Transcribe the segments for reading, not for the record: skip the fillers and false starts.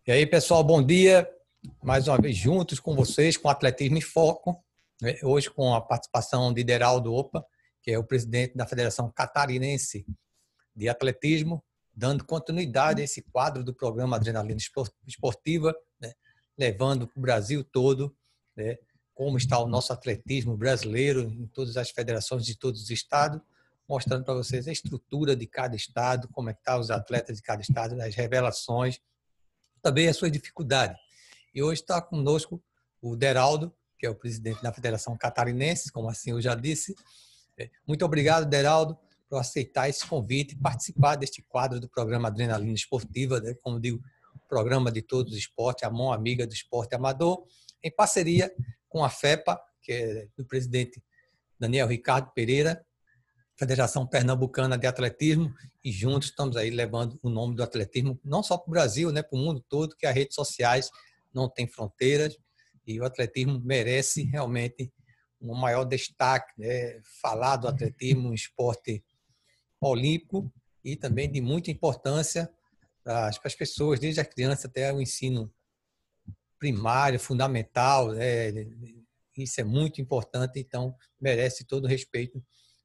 E aí, pessoal, bom dia. Mais uma vez juntos com vocês, com Atletismo em Foco. Hoje com a participação de Deraldo Opa, que é o presidente da Federação Catarinense de Atletismo, dando continuidade a esse quadro do programa Adrenalina Esportiva, né, levando para o Brasil todo, né, como está o nosso atletismo brasileiro em todas as federações de todos os estados, mostrando para vocês a estrutura de cada estado, como é que estão os atletas de cada estado, as revelações, também a sua dificuldade. E hoje está conosco o Deraldo, que é o presidente da Federação Catarinense, como assim eu já disse. Muito obrigado, Deraldo, por aceitar esse convite e participar deste quadro do programa Adrenalina Esportiva, né? Como digo, programa de todos os esportes, a mão amiga do esporte amador, em parceria com a FEPA, que é do presidente Daniel Ricardo Pereira, Federação Pernambucana de Atletismo, e juntos estamos aí levando o nome do atletismo, não só para o Brasil, né, para o mundo todo, que as redes sociais não têm fronteiras, e o atletismo merece realmente um maior destaque, né, falar do atletismo, um esporte olímpico e também de muita importância para as pessoas, desde a criança até o ensino primário, fundamental, né, isso é muito importante, então merece todo o respeito.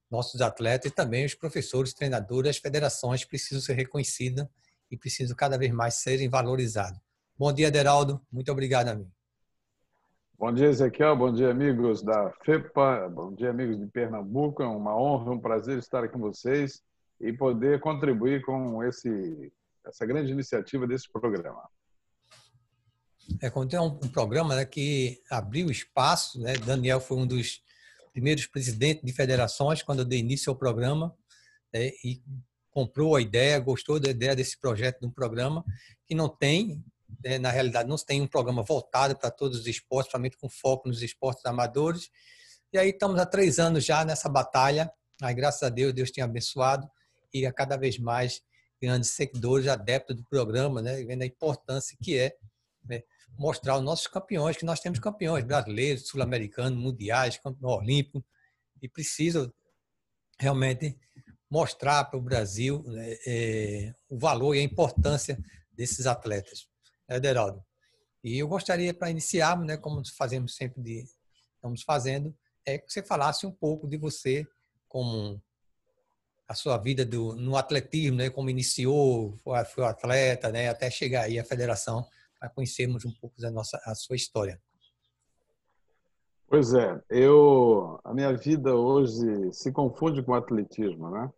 Nossos atletas e também os professores, treinadores, as federações precisam ser reconhecidas e precisam cada vez mais serem valorizados. Bom dia, Deraldo. Muito obrigado, amigo. Bom dia, Ezequiel. Bom dia, amigos da FEPA. Bom dia, amigos de Pernambuco. É uma honra, um prazer estar aqui com vocês e poder contribuir com essa grande iniciativa desse programa. Quando tem um programa, né, que abriu espaço, né? Daniel foi um dos primeiros presidentes de federações quando eu dei início ao programa, né, e comprou a ideia, gostou da ideia desse projeto de um programa que não tem, né, na realidade, não tem um programa voltado para todos os esportes, somente com foco nos esportes amadores. E aí estamos há 3 anos já nessa batalha. Aí, graças a Deus, Deus tem abençoado e a cada vez mais ganhando seguidores, adeptos do programa, né, vendo a importância que é, né, mostrar os nossos campeões, que nós temos campeões brasileiros, sul-americanos, mundiais, campeão olímpico, e precisa realmente mostrar para o Brasil, né, o valor e a importância desses atletas. Deraldo. E eu gostaria, para iniciarmos, né, como fazemos sempre, estamos fazendo, que você falasse um pouco de você, como a sua vida no atletismo, né, como iniciou, foi atleta, né, até chegar aí à federação, para conhecermos um pouco a sua história. Pois é, a minha vida hoje se confunde com o atletismo, né?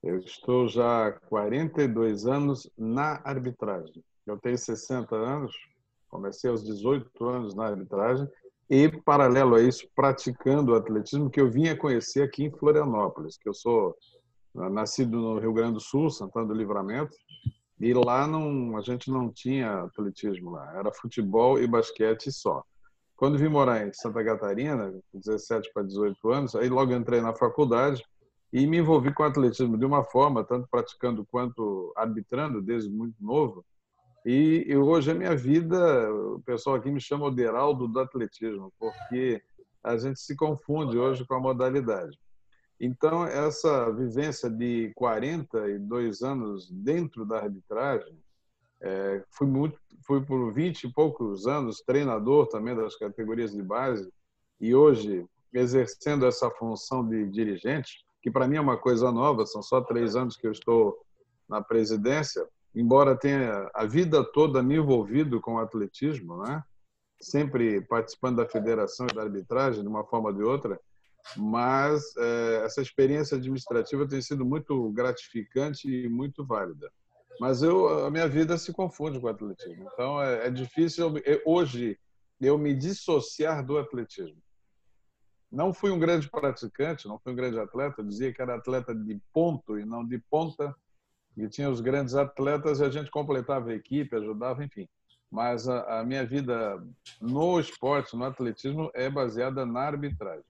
Eu estou já há 42 anos na arbitragem. Eu tenho 60 anos, comecei aos 18 anos na arbitragem e, paralelo a isso, praticando o atletismo que eu vinha conhecer aqui em Florianópolis, que eu sou nascido no Rio Grande do Sul, Santana do Livramento, e lá a gente não tinha atletismo lá, era futebol e basquete só. Quando vim morar em Santa Catarina, com 17 para 18 anos, aí logo entrei na faculdade e me envolvi com o atletismo de uma forma, tanto praticando quanto arbitrando, desde muito novo. E hoje a minha vida, o pessoal aqui me chama o Deraldo do atletismo, porque a gente se confunde hoje com a modalidade. Então, essa vivência de 42 anos dentro da arbitragem, fui por 20 e poucos anos treinador também das categorias de base e hoje exercendo essa função de dirigente, que para mim é uma coisa nova, são só 3 anos que eu estou na presidência, embora tenha a vida toda me envolvido com o atletismo, né? Sempre participando da federação e da arbitragem de uma forma ou de outra, mas essa experiência administrativa tem sido muito gratificante e muito válida. Mas a minha vida se confunde com o atletismo. Então, é difícil hoje eu me dissociar do atletismo. Não fui um grande praticante, não fui um grande atleta. Eu dizia que era atleta de ponto e não de ponta. E tinha os grandes atletas e a gente completava a equipe, ajudava, enfim. Mas a minha vida no esporte, no atletismo, é baseada na arbitragem.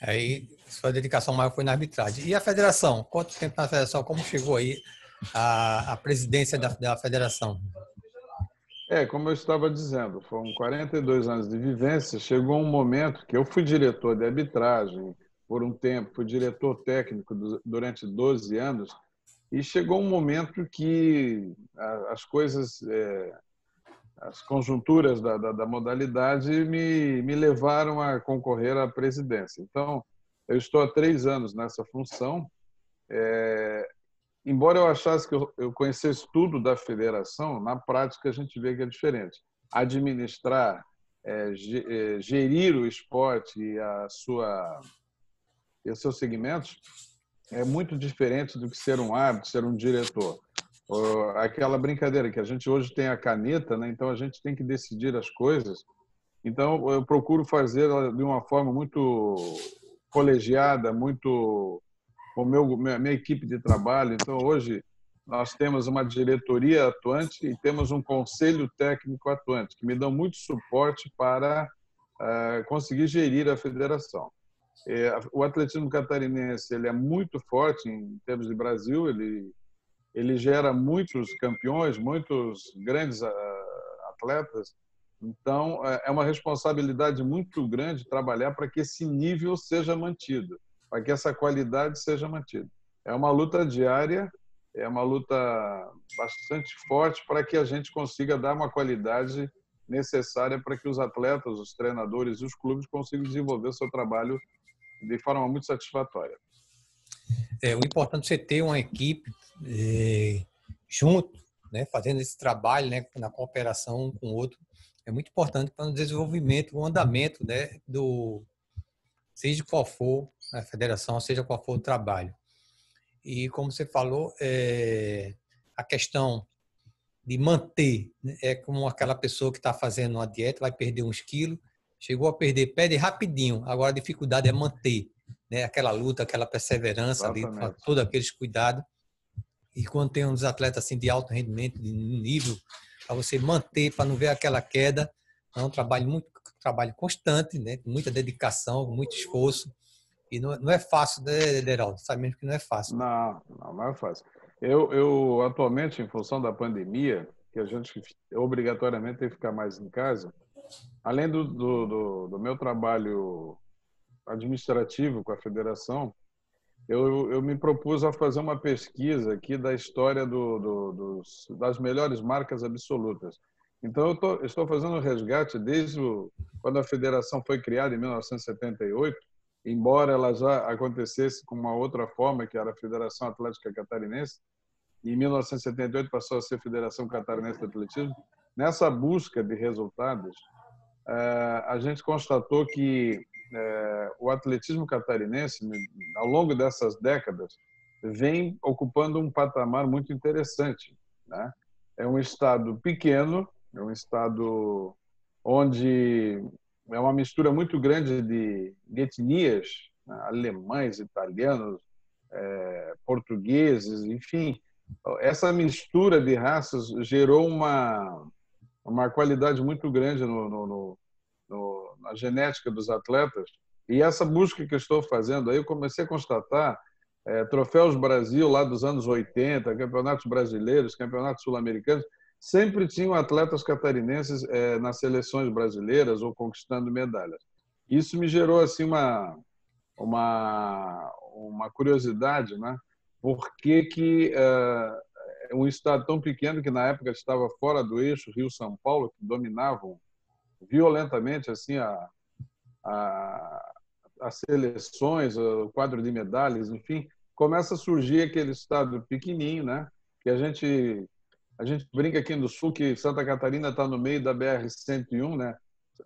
Aí, sua dedicação maior foi na arbitragem. E a federação? Quanto tempo na federação? Como chegou aí a presidência da federação? Como eu estava dizendo, foram 42 anos de vivência. Chegou um momento que eu fui diretor de arbitragem por um tempo, fui diretor técnico durante 12 anos, E chegou um momento que as coisas, as conjunturas da modalidade me levaram a concorrer à presidência. Então, eu estou há 3 anos nessa função. Embora eu achasse que eu conhecesse tudo da federação, na prática a gente vê que é diferente. Administrar, gerir o esporte e os seus segmentos é muito diferente do que ser um árbitro, ser um diretor. Aquela brincadeira que a gente hoje tem a caneta, né? Então a gente tem que decidir as coisas. Então eu procuro fazer de uma forma muito colegiada, muito com minha equipe de trabalho. Então hoje nós temos uma diretoria atuante e temos um conselho técnico atuante que me dão muito suporte para conseguir gerir a federação. O atletismo catarinense ele é muito forte em termos de Brasil, ele gera muitos campeões, muitos grandes atletas. Então, é uma responsabilidade muito grande trabalhar para que esse nível seja mantido, para que essa qualidade seja mantida. É uma luta diária, é uma luta bastante forte para que a gente consiga dar uma qualidade necessária para que os atletas, os treinadores e os clubes consigam desenvolver seu trabalho de forma muito satisfatória. O importante é você ter uma equipe junto, né, fazendo esse trabalho, né, na cooperação um com o outro. É muito importante para o desenvolvimento, o andamento, né, seja qual for a federação, seja qual for o trabalho. E como você falou, a questão de manter, né, é como aquela pessoa que está fazendo uma dieta, vai perder uns quilos, chegou a perder, perde rapidinho. Agora a dificuldade é manter, né, aquela luta, aquela perseverança ali, todos aqueles cuidados. E quando tem uns atletas assim de alto rendimento, de nível, para você manter, para não ver aquela queda, é um trabalho constante, né, com muita dedicação, muito esforço. E não é fácil, né, Deraldo? Sabe mesmo que não é fácil. Não é fácil. Eu atualmente, em função da pandemia, que a gente obrigatoriamente tem que ficar mais em casa, além do meu trabalho administrativo com a federação, eu me propus a fazer uma pesquisa aqui da história das melhores marcas absolutas. Então, eu estou fazendo um resgate desde quando a federação foi criada, em 1978, embora ela já acontecesse com uma outra forma, que era a Federação Atlética Catarinense, e em 1978 passou a ser Federação Catarinense de Atletismo. Nessa busca de resultados, a gente constatou que o atletismo catarinense, ao longo dessas décadas, vem ocupando um patamar muito interessante, né? É um estado pequeno, é um estado onde é uma mistura muito grande de etnias, né? Alemães, italianos, portugueses, enfim. Essa mistura de raças gerou uma qualidade muito grande na genética dos atletas. E essa busca que eu estou fazendo aí, eu comecei a constatar troféus Brasil lá dos anos 80, campeonatos brasileiros, campeonatos sul-americanos, sempre tinham atletas catarinenses nas seleções brasileiras ou conquistando medalhas. Isso me gerou assim uma curiosidade, né? Por que um estado tão pequeno, que na época estava fora do eixo Rio-São Paulo, que dominavam violentamente assim as seleções, o quadro de medalhas, enfim, começa a surgir aquele estado pequenininho, né? Que a gente brinca aqui no Sul que Santa Catarina está no meio da BR-101, né?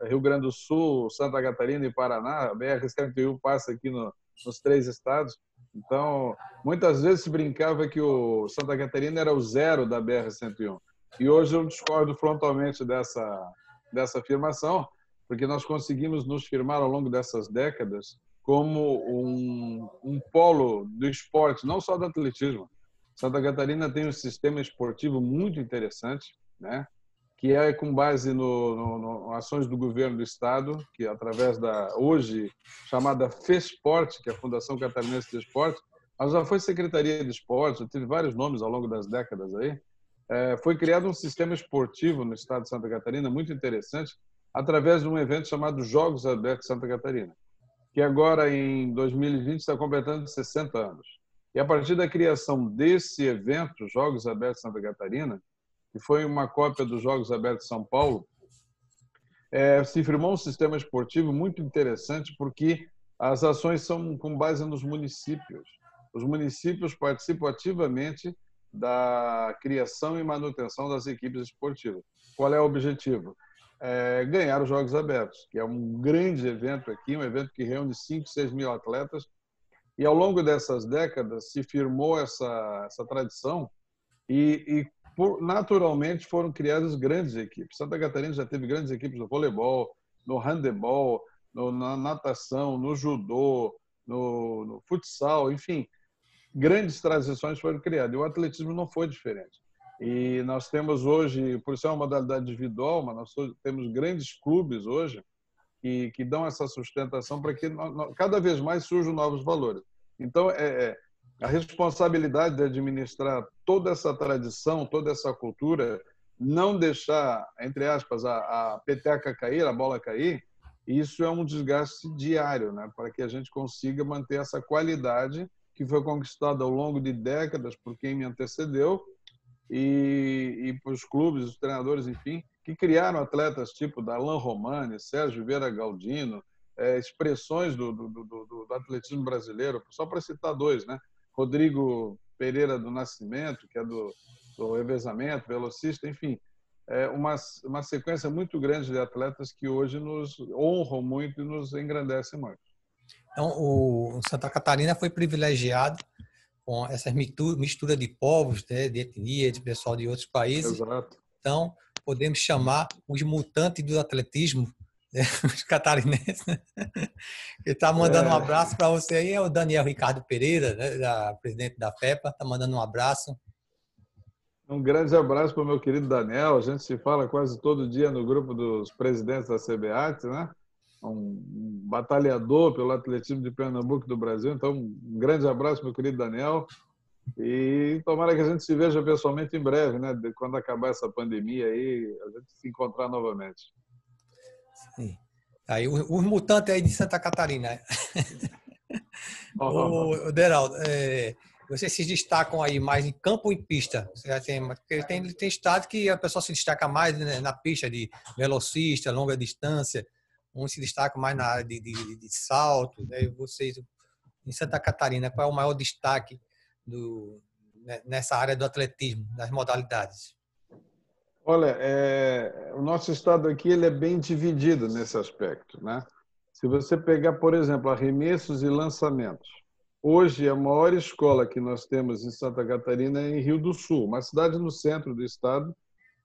Rio Grande do Sul, Santa Catarina e Paraná, a BR-101 passa aqui nos 3 estados. Então, muitas vezes se brincava que o Santa Catarina era o zero da BR-101. E hoje eu discordo frontalmente dessa afirmação, porque nós conseguimos nos firmar ao longo dessas décadas como um polo do esporte, não só do atletismo. Santa Catarina tem um sistema esportivo muito interessante, né? Que é com base no ações do governo do estado, que através da hoje chamada FESPORT, que é a Fundação Catarinense de Esporte, mas já foi Secretaria de Esporte, teve vários nomes ao longo das décadas aí. Foi criado um sistema esportivo no estado de Santa Catarina muito interessante, através de um evento chamado Jogos Abertos Santa Catarina, que agora em 2020 está completando 60 anos. E a partir da criação desse evento, Jogos Abertos Santa Catarina, que foi uma cópia dos Jogos Abertos de São Paulo, se firmou um sistema esportivo muito interessante, porque as ações são com base nos municípios. Os municípios participam ativamente da criação e manutenção das equipes esportivas. Qual é o objetivo? Ganhar os Jogos Abertos, que é um grande evento aqui, um evento que reúne 5, 6 mil atletas. E ao longo dessas décadas se firmou essa tradição e naturalmente foram criadas grandes equipes. Santa Catarina já teve grandes equipes no voleibol, no handebol, na natação, no judô, no futsal, enfim, grandes transições foram criadas. E o atletismo não foi diferente. E nós temos hoje, por ser uma modalidade individual, mas nós temos grandes clubes hoje que dão essa sustentação para que cada vez mais surjam novos valores. Então, a responsabilidade de administrar toda essa tradição, toda essa cultura, não deixar, entre aspas, a peteca cair, a bola cair, isso é um desgaste diário, né? Para que a gente consiga manter essa qualidade que foi conquistada ao longo de décadas por quem me antecedeu e para os clubes, os treinadores, enfim, que criaram atletas tipo Darlan Romani, Sérgio Vieira Galdino, expressões do atletismo brasileiro, só para citar dois, né? Rodrigo Pereira do Nascimento, que é do revezamento, velocista, enfim, uma sequência muito grande de atletas que hoje nos honram muito e nos engrandecem muito. Então, o Santa Catarina foi privilegiado com essa mistura de povos, né, de etnia, de pessoal de outros países. Exato. Então, podemos chamar os mutantes do atletismo, né, os catarinenses. Né? Ele está mandando um abraço para você aí, é o Daniel Ricardo Pereira, né, presidente da FEPA, está mandando um abraço. Um grande abraço para o meu querido Daniel. A gente se fala quase todo dia no grupo dos presidentes da CBAT, né? Um batalhador pelo atletismo de Pernambuco e do Brasil. Então, um grande abraço, meu querido Daniel. E tomara que a gente se veja pessoalmente em breve, né? Quando acabar essa pandemia aí, a gente se encontrar novamente. Sim. Aí, os mutantes aí de Santa Catarina. O Deraldo, vocês se destacam aí mais em campo ou em pista? Tem estado que a pessoa se destaca mais, né, na pista de velocista, longa distância. Uns se destacam mais na área de salto. Né? Vocês, em Santa Catarina, qual é o maior destaque nessa área do atletismo, das modalidades? Olha, o nosso estado aqui ele é bem dividido nesse aspecto, né? Se você pegar, por exemplo, arremessos e lançamentos, hoje a maior escola que nós temos em Santa Catarina é em Rio do Sul, uma cidade no centro do estado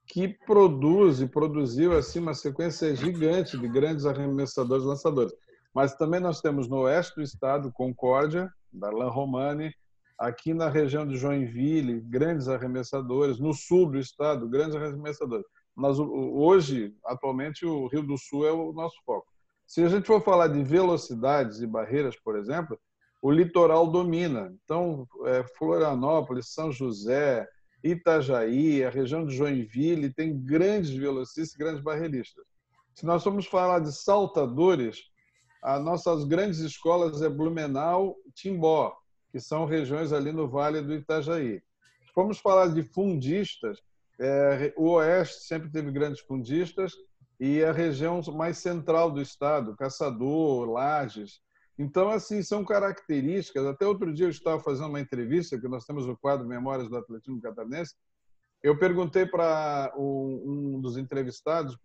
que produz e produziu assim uma sequência gigante de grandes arremessadores e lançadores. Mas também nós temos no oeste do estado Concórdia, Darlan Romani, aqui na região de Joinville, grandes arremessadores, no sul do estado, grandes arremessadores. Mas hoje, atualmente, o Rio do Sul é o nosso foco. Se a gente for falar de velocidades e barreiras, por exemplo, o litoral domina. Então, Florianópolis, São José, Itajaí, a região de Joinville tem grandes velocistas e grandes barreiristas. Se nós formos falar de saltadores, as nossas grandes escolas é Blumenau, Timbó, que são regiões ali no Vale do Itajaí. Se formos falar de fundistas, o Oeste sempre teve grandes fundistas e a região mais central do estado, Caçador, Lages. Então, assim, são características. Até outro dia eu estava fazendo uma entrevista, que nós temos o quadro Memórias do Atletismo Catarinense. Eu perguntei para um dos entrevistados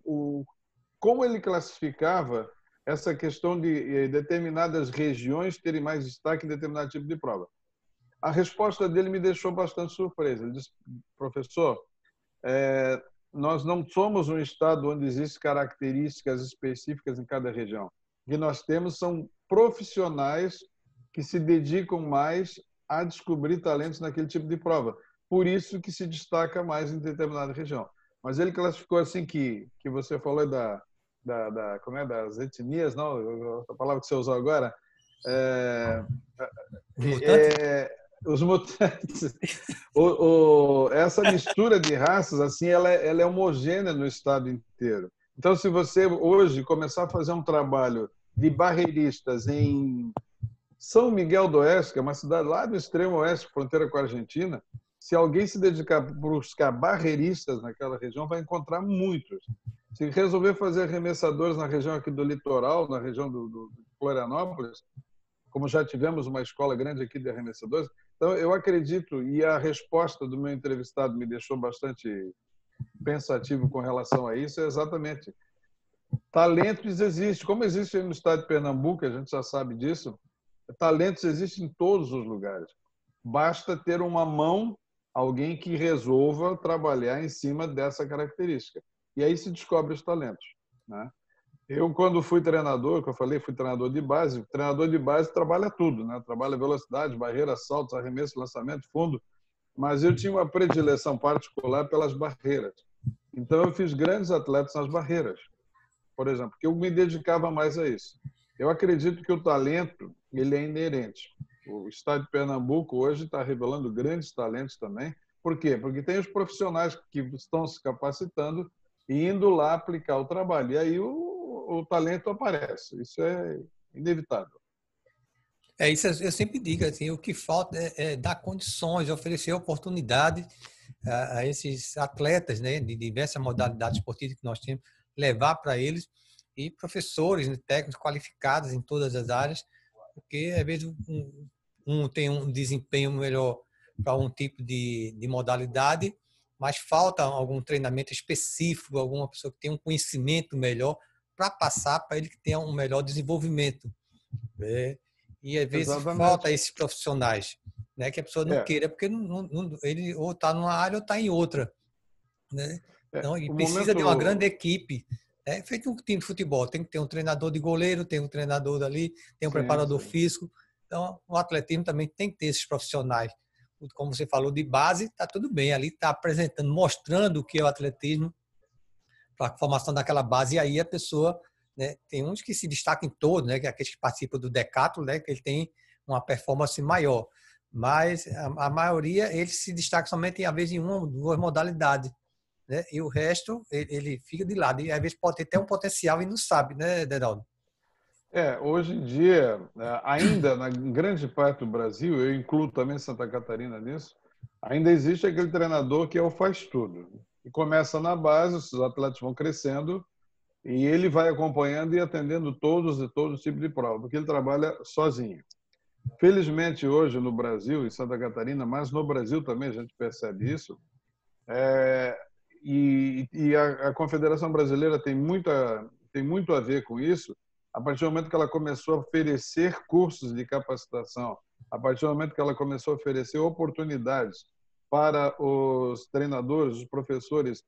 como ele classificava essa questão de determinadas regiões terem mais destaque em determinado tipo de prova. A resposta dele me deixou bastante surpresa. Ele disse, professor, nós não somos um estado onde existem características específicas em cada região. O que nós temos são profissionais que se dedicam mais a descobrir talentos naquele tipo de prova. Por isso que se destaca mais em determinada região. Mas ele classificou assim que você falou das etnias, não? A palavra que você usou agora. Os mutantes. Essa mistura de raças, assim, ela é homogênea no estado inteiro. Então, se você hoje começar a fazer um trabalho de barreiristas em São Miguel do Oeste, que é uma cidade lá do extremo oeste, fronteira com a Argentina, se alguém se dedicar a buscar barreiristas naquela região, vai encontrar muitos. Se resolver fazer arremessadores na região aqui do litoral, na região de Florianópolis, como já tivemos uma escola grande aqui de arremessadores, então eu acredito, e a resposta do meu entrevistado me deixou bastante pensativo com relação a isso, é exatamente: talentos existem, como existe no estado de Pernambuco, a gente já sabe disso, talentos existem em todos os lugares. Basta ter uma mão, alguém que resolva trabalhar em cima dessa característica. E aí se descobre os talentos, né? Eu, quando fui treinador, que eu falei, fui treinador de base trabalha tudo, né? Trabalha velocidade, barreira, saltos, arremesso, lançamento, fundo, mas eu tinha uma predileção particular pelas barreiras. Então, eu fiz grandes atletas nas barreiras, por exemplo, porque eu me dedicava mais a isso. Eu acredito que o talento ele é inerente. O estado de Pernambuco hoje está revelando grandes talentos também. Por quê? Porque tem os profissionais que estão se capacitando e indo lá aplicar o trabalho. E aí o talento aparece. Isso é inevitável. Isso eu sempre digo, assim, o que falta é dar condições, oferecer oportunidade a esses atletas, né, de diversas modalidades esportivas que nós temos, levar para eles, e professores, né, técnicos qualificados em todas as áreas, porque às vezes um tem um desempenho melhor para um tipo de modalidade, mas falta algum treinamento específico, alguma pessoa que tenha um conhecimento melhor para passar para ele que tenha um melhor desenvolvimento, né? E às vezes Exatamente. falta esses profissionais, né? Que a pessoa não queira, porque ele ou está numa área ou está em outra, né? Então, e O precisa de uma grande momento... equipe. É feito um time de futebol, tem que ter um treinador de goleiro, tem um treinador dali, tem um Sim, preparador sim. físico. Então, o atletismo também tem que ter esses profissionais. Como você falou, de base, está tudo bem. Ali está apresentando, mostrando o que é o atletismo para a formação daquela base. E aí a pessoa, né, tem uns que se destacam em todos, né, que é aqueles que participam do decathlon, né, que ele tem uma performance maior. Mas a maioria, ele se destaca somente, às vezes, em uma ou duas modalidades, né? E o resto, ele fica de lado. E às vezes pode ter até um potencial e não sabe, né, Deraldo? Hoje em dia, ainda na grande parte do Brasil, eu incluo também Santa Catarina nisso, ainda existe aquele treinador que é o faz tudo. E começa na base, os atletas vão crescendo e ele vai acompanhando e atendendo todos os tipos de prova, porque ele trabalha sozinho. Felizmente, hoje no Brasil, em Santa Catarina, mas no Brasil também a gente percebe isso, e a Confederação Brasileira tem muito a ver com isso, a partir do momento que ela começou a oferecer cursos de capacitação, a partir do momento que ela começou a oferecer oportunidades para os treinadores, os professores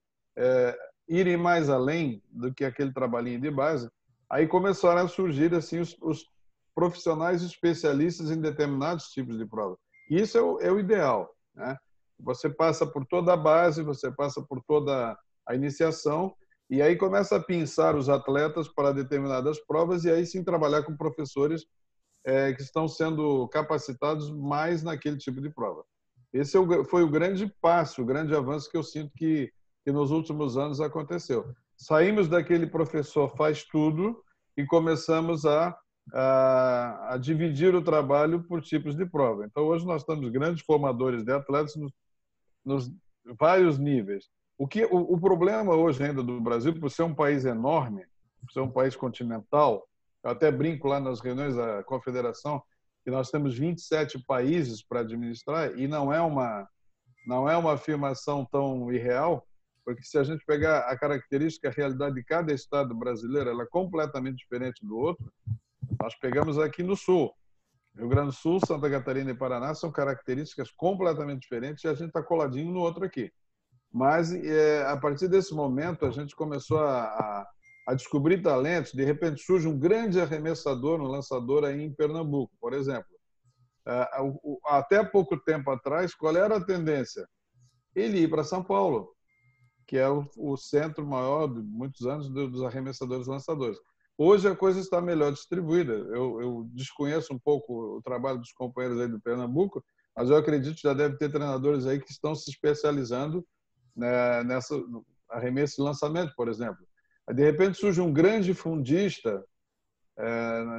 irem mais além do que aquele trabalhinho de base, aí começaram a surgir assim os profissionais especialistas em determinados tipos de prova. E isso é o ideal, né? Você passa por toda a base, você passa por toda a iniciação, e aí começa a pensar os atletas para determinadas provas, e aí sim trabalhar com professores que estão sendo capacitados mais naquele tipo de prova. Esse foi o grande passo, o grande avanço que eu sinto que nos últimos anos aconteceu. Saímos daquele professor faz tudo e começamos a dividir o trabalho por tipos de prova. Então, hoje nós temos grandes formadores de atletas nos vários níveis. O problema hoje ainda do Brasil, por ser um país enorme, por ser um país continental, eu até brinco lá nas reuniões da Confederação que nós temos 27 países para administrar e não é uma afirmação tão irreal, porque se a gente pegar a característica, a realidade de cada estado brasileiro, ela é completamente diferente do outro. Nós pegamos aqui no Sul, Rio Grande do Sul, Santa Catarina e Paraná são características completamente diferentes e a gente está coladinho no outro aqui. Mas, a partir desse momento, a gente começou a descobrir talentos. De repente, surge um grande arremessador, um lançador aí em Pernambuco, por exemplo. Até pouco tempo atrás, qual era a tendência? Ele ir para São Paulo, que é o centro maior de muitos anos dos arremessadores lançadores. Hoje a coisa está melhor distribuída. Eu desconheço um pouco o trabalho dos companheiros aí do Pernambuco, mas eu acredito que já deve ter treinadores aí que estão se especializando, né, nessa arremesso e lançamento, por exemplo. De repente surge um grande fundista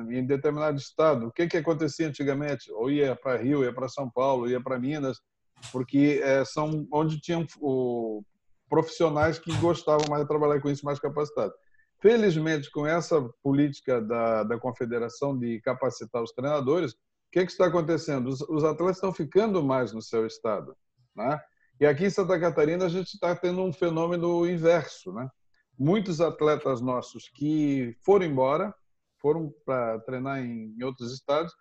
em determinado estado. O que acontecia antigamente? Ou ia para Rio, ia para São Paulo, ia para Minas, porque são onde tinham profissionais que gostavam mais de trabalhar com isso, mais capacitados. Felizmente, com essa política da confederação de capacitar os treinadores, o que está acontecendo? Os atletas estão ficando mais no seu estado, né? E aqui em Santa Catarina a gente está tendo um fenômeno inverso, né? Muitos atletas nossos que foram embora, foram para treinar em outros estados,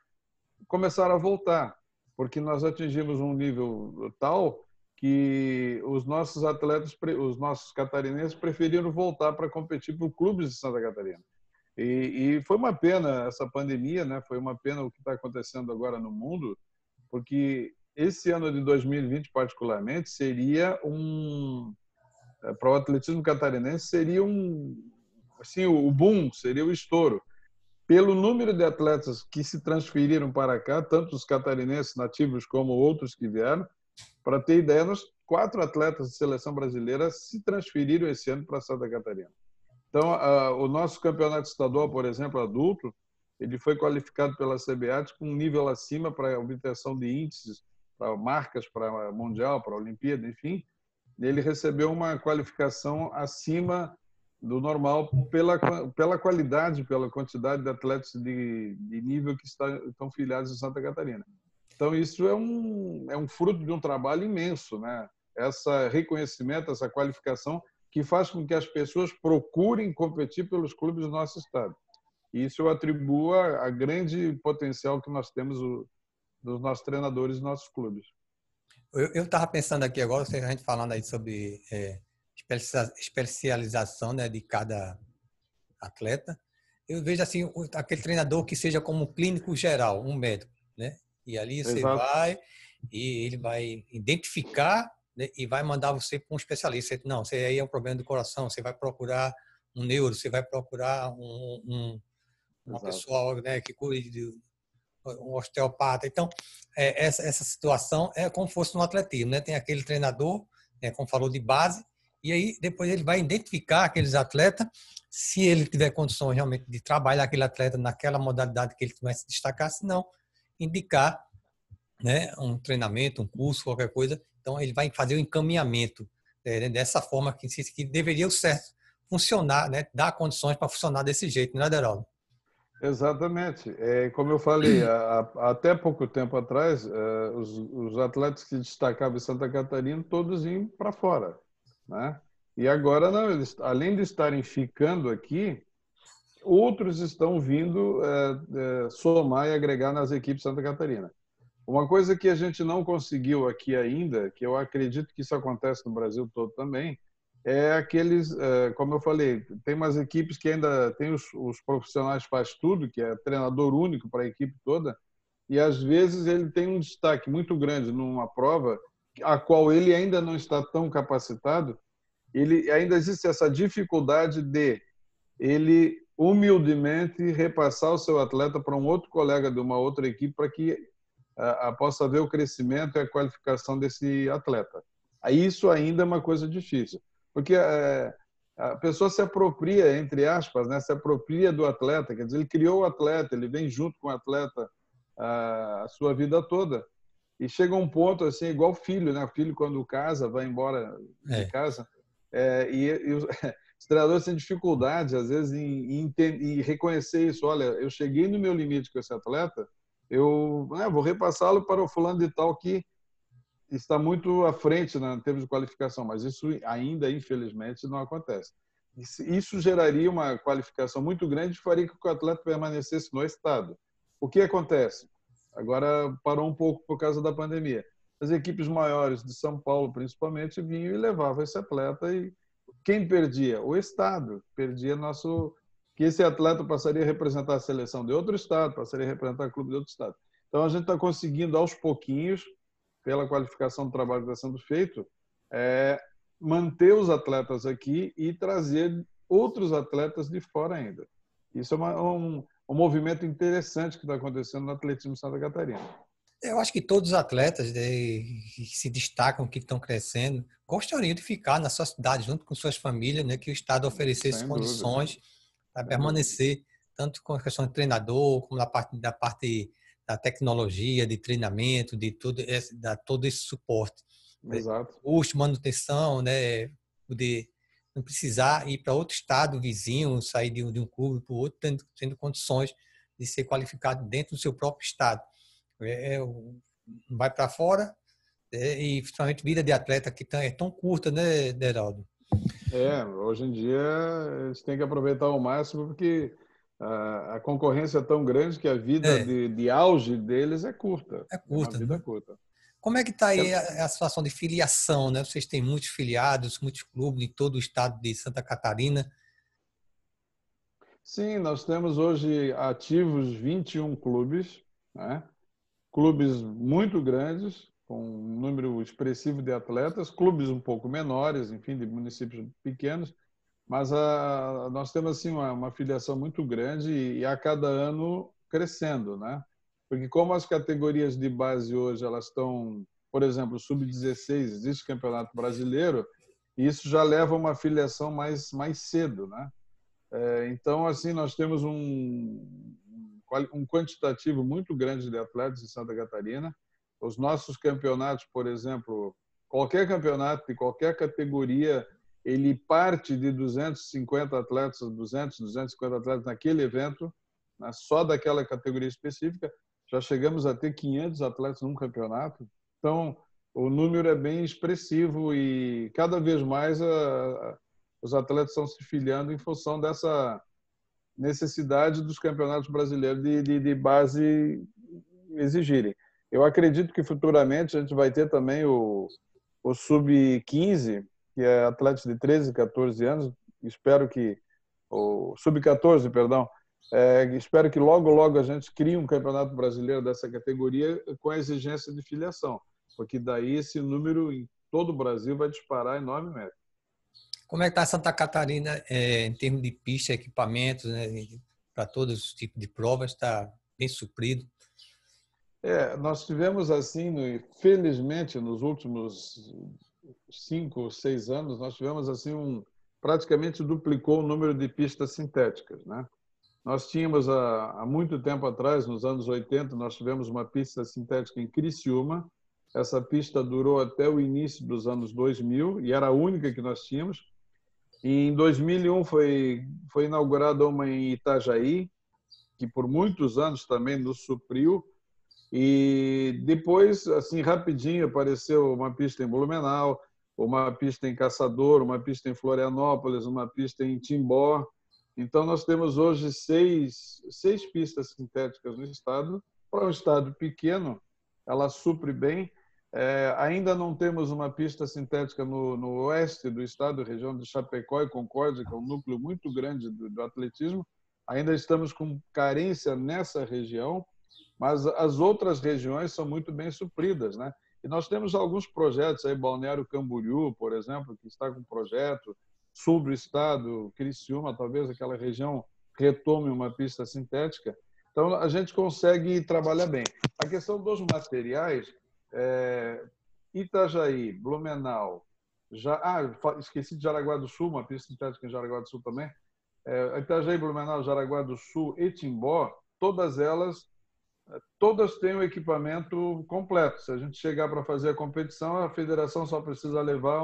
começaram a voltar, porque nós atingimos um nível tal que os nossos atletas, os nossos catarinenses preferiram voltar para competir por clubes de Santa Catarina. E foi uma pena essa pandemia, né? Foi uma pena o que está acontecendo agora no mundo, porque esse ano de 2020 particularmente seria para o atletismo catarinense seria assim, o boom, seria o estouro. Pelo número de atletas que se transferiram para cá, tanto os catarinenses nativos como outros que vieram, para ter ideia, nós 4 atletas de seleção brasileira se transferiram esse ano para Santa Catarina. Então, o nosso campeonato estadual, por exemplo, adulto, ele foi qualificado pela CBAT com um nível acima para a obtenção de índices, para marcas, para Mundial, para a Olimpíada, enfim. Ele recebeu uma qualificação acima do normal pela qualidade, pela quantidade de atletas de nível que estão filiados em Santa Catarina. Então, isso é um fruto de um trabalho imenso, né? Esse reconhecimento, essa qualificação que faz com que as pessoas procurem competir pelos clubes do nosso estado. E isso eu atribuo a grande potencial que nós temos dos nossos treinadores e nossos clubes. Eu estava pensando aqui agora, a gente falando aí sobre especialização, né, de cada atleta. Eu vejo assim, aquele treinador que seja como um clínico geral, um médico, né? E ali você Exato. vai e ele vai identificar, né, e vai mandar você para um especialista. Não, você aí é um problema do coração, você vai procurar um neuro, você vai procurar uma pessoa, né, que cuide de um osteopata. Então, essa situação é como se fosse no atletismo, né? Tem aquele treinador, né, como falou, de base, e aí depois ele vai identificar aqueles atletas, se ele tiver condições realmente de trabalhar aquele atleta naquela modalidade que ele vai se destacar, se não, indicar, né, um treinamento, um curso, qualquer coisa. Então, ele vai fazer o encaminhamento dessa forma que deveria o certo funcionar, né? Dar condições para funcionar desse jeito, não é, Deraldo? Exatamente. Como eu falei, até pouco tempo atrás, os atletas que destacavam em Santa Catarina, todos iam para fora, né? E agora, não, eles, além de estarem ficando aqui, outros estão vindo somar e agregar nas equipes de Santa Catarina. Uma coisa que a gente não conseguiu aqui ainda, que eu acredito que isso acontece no Brasil todo também, é aqueles, como eu falei, tem umas equipes que ainda tem os profissionais faz tudo, que é treinador único para a equipe toda, e às vezes ele tem um destaque muito grande numa prova a qual ele ainda não está tão capacitado, ele ainda existe essa dificuldade de ele humildemente repassar o seu atleta para um outro colega de uma outra equipe para que possa ver o crescimento e a qualificação desse atleta. Aí isso ainda é uma coisa difícil, porque a pessoa se apropria, entre aspas, né, se apropria do atleta, quer dizer, ele criou o atleta, ele vem junto com o atleta a sua vida toda, e chega um ponto assim, igual filho, né? O filho quando casa, vai embora de casa, e os treinadores têm dificuldade, às vezes, em reconhecer isso. Olha, eu cheguei no meu limite com esse atleta, eu vou repassá-lo para o fulano de tal que está muito à frente em termos de qualificação, mas isso ainda, infelizmente, não acontece. Isso geraria uma qualificação muito grande e faria com que o atleta permanecesse no estado. O que acontece? Agora parou um pouco por causa da pandemia. As equipes maiores de São Paulo, principalmente, vinham e levavam esse atleta e quem perdia? O estado. Perdia que esse atleta passaria a representar a seleção de outro estado, passaria a representar o clube de outro estado. Então, a gente está conseguindo, aos pouquinhos, pela qualificação do trabalho que está sendo feito, manter os atletas aqui e trazer outros atletas de fora ainda. Isso é um movimento interessante que está acontecendo no atletismo de Santa Catarina. Eu acho que todos os atletas que se destacam, que estão crescendo, gostariam de ficar na sua cidade, junto com suas famílias, né, que o Estado oferecesse condições para permanecer tanto com a questão de treinador, como da parte da tecnologia, de treinamento, de todo esse suporte. Exato. Custo, manutenção, né? Poder não precisar ir para outro estado vizinho, sair de um clube para o outro, tendo condições de ser qualificado dentro do seu próprio estado. Vai para fora, e principalmente vida de atleta que é tão curta, né, Deraldo? Hoje em dia eles têm que aproveitar ao máximo porque a concorrência é tão grande que a vida É, de auge deles é curta. é É uma curta, vida né? curta. Como é que está aí a situação de filiação, né? Vocês têm muitos filiados, muitos clubes em todo o estado de Santa Catarina. Sim, nós temos hoje ativos 21 clubes, né? Clubes muito grandes, com um número expressivo de atletas, clubes um pouco menores, enfim, de municípios pequenos, mas nós temos assim uma filiação muito grande e a cada ano crescendo, né? Porque como as categorias de base hoje elas estão, por exemplo, sub-16, existe campeonato brasileiro, e isso já leva a uma filiação mais cedo, né? Então, assim, nós temos um quantitativo muito grande de atletas em Santa Catarina. Os nossos campeonatos, por exemplo, qualquer campeonato de qualquer categoria, ele parte de 250 atletas, 250 atletas naquele evento, né, só daquela categoria específica. Já chegamos a ter 500 atletas num campeonato. Então, o número é bem expressivo e cada vez mais os atletas estão se filiando em função dessa necessidade dos campeonatos brasileiros de base exigirem. Eu acredito que futuramente a gente vai ter também o sub-15, que é atletas de 13, 14 anos. Espero que o sub-14, perdão. Espero que logo a gente crie um campeonato brasileiro dessa categoria com a exigência de filiação, porque daí esse número em todo o Brasil vai disparar enormemente. Como é que está Santa Catarina em termos de pista, equipamentos, né, para todos os tipos de provas? Está bem suprido? Nós tivemos assim, felizmente, nos últimos 5 ou 6 anos, nós tivemos assim praticamente duplicou o número de pistas sintéticas, né? Nós tínhamos há muito tempo atrás, nos anos 80, nós tivemos uma pista sintética em Criciúma. Essa pista durou até o início dos anos 2000 e era a única que nós tínhamos. E em 2001 foi inaugurada uma em Itajaí, que por muitos anos também nos supriu. E depois, assim, rapidinho, apareceu uma pista em Blumenau, uma pista em Caçador, uma pista em Florianópolis, uma pista em Timbó. Então, nós temos hoje seis pistas sintéticas no estado. Para um estado pequeno, ela supre bem. Ainda não temos uma pista sintética no oeste do estado, região de Chapecó e Concórdia, que é um núcleo muito grande do atletismo. Ainda estamos com carência nessa região, mas as outras regiões são muito bem supridas, né? E nós temos alguns projetos aí, Balneário Camboriú, por exemplo, que está com um projeto, sul do estado, Criciúma, talvez aquela região retome uma pista sintética. Então, a gente consegue trabalhar bem. A questão dos materiais, Itajaí, Blumenau, esqueci de Jaraguá do Sul, uma pista sintética em Jaraguá do Sul também. Itajaí, Blumenau, Jaraguá do Sul e Timbó, todas têm o equipamento completo. Se a gente chegar para fazer a competição, a federação só precisa levar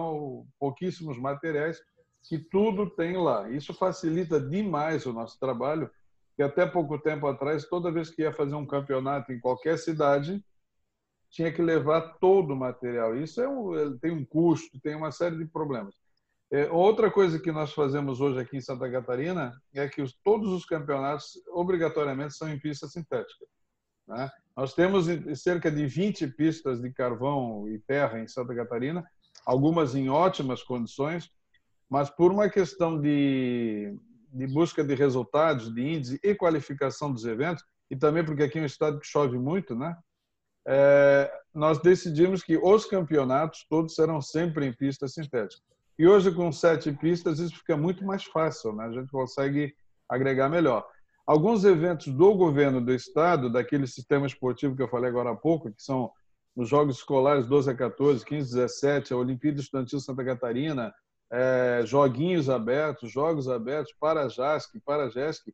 pouquíssimos materiais, que tudo tem lá. Isso facilita demais o nosso trabalho, que até pouco tempo atrás, toda vez que ia fazer um campeonato em qualquer cidade, tinha que levar todo o material. Isso tem um custo, tem uma série de problemas. Outra coisa que nós fazemos hoje aqui em Santa Catarina é que todos os campeonatos, obrigatoriamente, são em pista sintética, né? Nós temos cerca de 20 pistas de carvão e terra em Santa Catarina, algumas em ótimas condições, mas por uma questão de busca de resultados, de índice e qualificação dos eventos, e também porque aqui é um estado que chove muito, né? Nós decidimos que os campeonatos todos serão sempre em pista sintética. E hoje, com 7 pistas, isso fica muito mais fácil, né? A gente consegue agregar melhor. Alguns eventos do governo do estado, daquele sistema esportivo que eu falei agora há pouco, que são os Jogos Escolares 12 a 14, 15 a 17, a Olimpíada Estudantil Santa Catarina, Joguinhos Abertos, Jogos Abertos, Parajasc, Paragesc,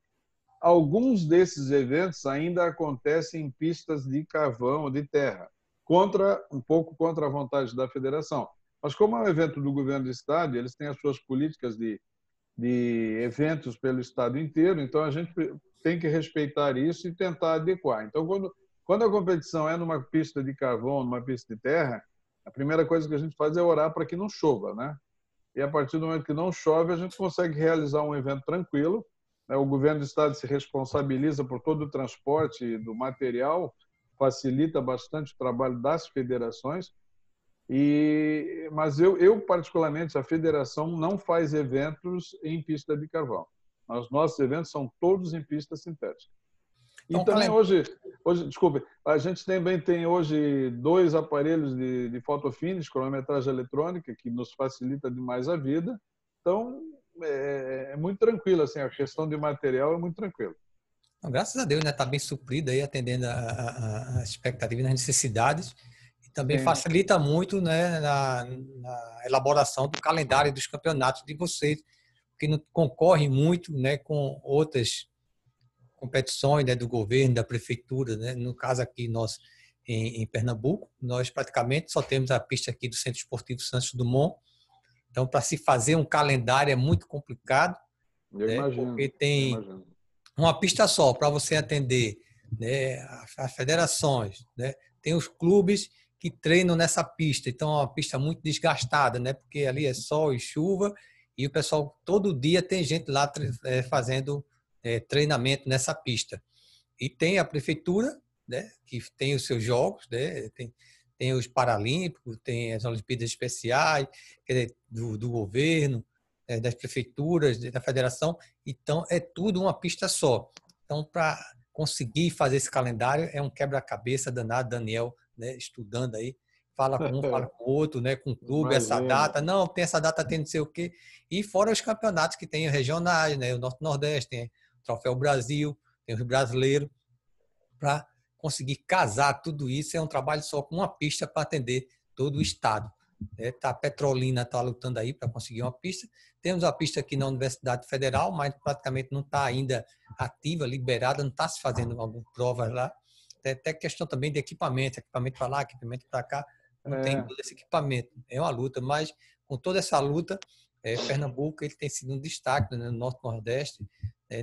alguns desses eventos ainda acontecem em pistas de carvão, de terra, um pouco contra a vontade da federação. Mas como é um evento do governo do estado, eles têm as suas políticas de eventos pelo estado inteiro, então a gente tem que respeitar isso e tentar adequar. Então, quando a competição é numa pista de carvão, numa pista de terra, a primeira coisa que a gente faz é orar para que não chova, né? E a partir do momento que não chove, a gente consegue realizar um evento tranquilo. O governo do estado se responsabiliza por todo o transporte do material, facilita bastante o trabalho das federações. Mas eu, particularmente, a federação não faz eventos em pista de carvão. Os nossos eventos são todos em pista sintética. E Então, também hoje, desculpe, a gente também tem hoje 2 aparelhos de photofinish, cronometragem eletrônica, que nos facilita demais a vida. Então, é muito tranquilo, assim, a questão de material é muito tranquilo. graças a Deus, né? Está bem suprido aí, atendendo as expectativas e as necessidades. E também Sim. facilita muito, né, na elaboração do calendário dos campeonatos de vocês, que não concorrem muito, né, com outras competições, né, do governo, da prefeitura, né? No caso aqui, nós em Pernambuco, nós praticamente só temos a pista aqui do Centro Esportivo Santos Dumont. Então, para se fazer um calendário é muito complicado, Eu né? imagino, Porque eu tem imagino. uma pista só para você atender, né, as federações, né? Tem os clubes que treinam nessa pista, então é uma pista muito desgastada, né? Porque ali é sol e chuva e o pessoal todo dia tem gente lá fazendo treinamento nessa pista. E tem a prefeitura, né, que tem os seus jogos, né? Tem os Paralímpicos, tem as Olimpíadas Especiais, quer dizer, do governo, das prefeituras, da federação. Então, é tudo uma pista só. Então, para conseguir fazer esse calendário, é um quebra-cabeça danado. Daniel, né, estudando aí, fala com um, fala com o outro, né, com o clube, essa Imagino. data. Não, tem essa data, tem não sei o quê. E fora os campeonatos que tem regionais, né, o Norte-Nordeste, tem o Troféu Brasil, tem os brasileiros, para conseguir casar tudo isso. É um trabalho só com uma pista para atender todo o estado. A Petrolina está lutando aí para conseguir uma pista. Temos a pista aqui na Universidade Federal, mas praticamente não está ainda ativa, liberada, não está se fazendo alguma prova lá. Tem até questão também de equipamento para lá, equipamento para cá. Não tem todo esse equipamento. É uma luta, mas com toda essa luta, Pernambuco ele tem sido um destaque, né, no Norte-Nordeste.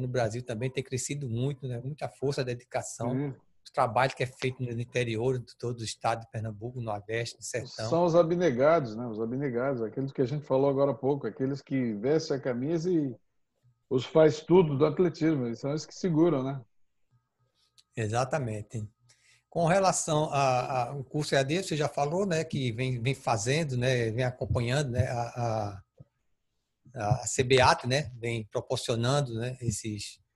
No Brasil também tem crescido muito, né? Muita força, dedicação, Sim. o trabalho que é feito no interior de todo o estado de Pernambuco, no Nordeste, no Sertão. São os abnegados, né? Os abnegados, aqueles que a gente falou agora há pouco, aqueles que vestem a camisa e os faz tudo do atletismo, eles são os que seguram, né? Exatamente. Com relação ao curso EAD, você já falou, né, que vem fazendo, né, vem acompanhando, né, a CBAT, né, vem proporcionando, né,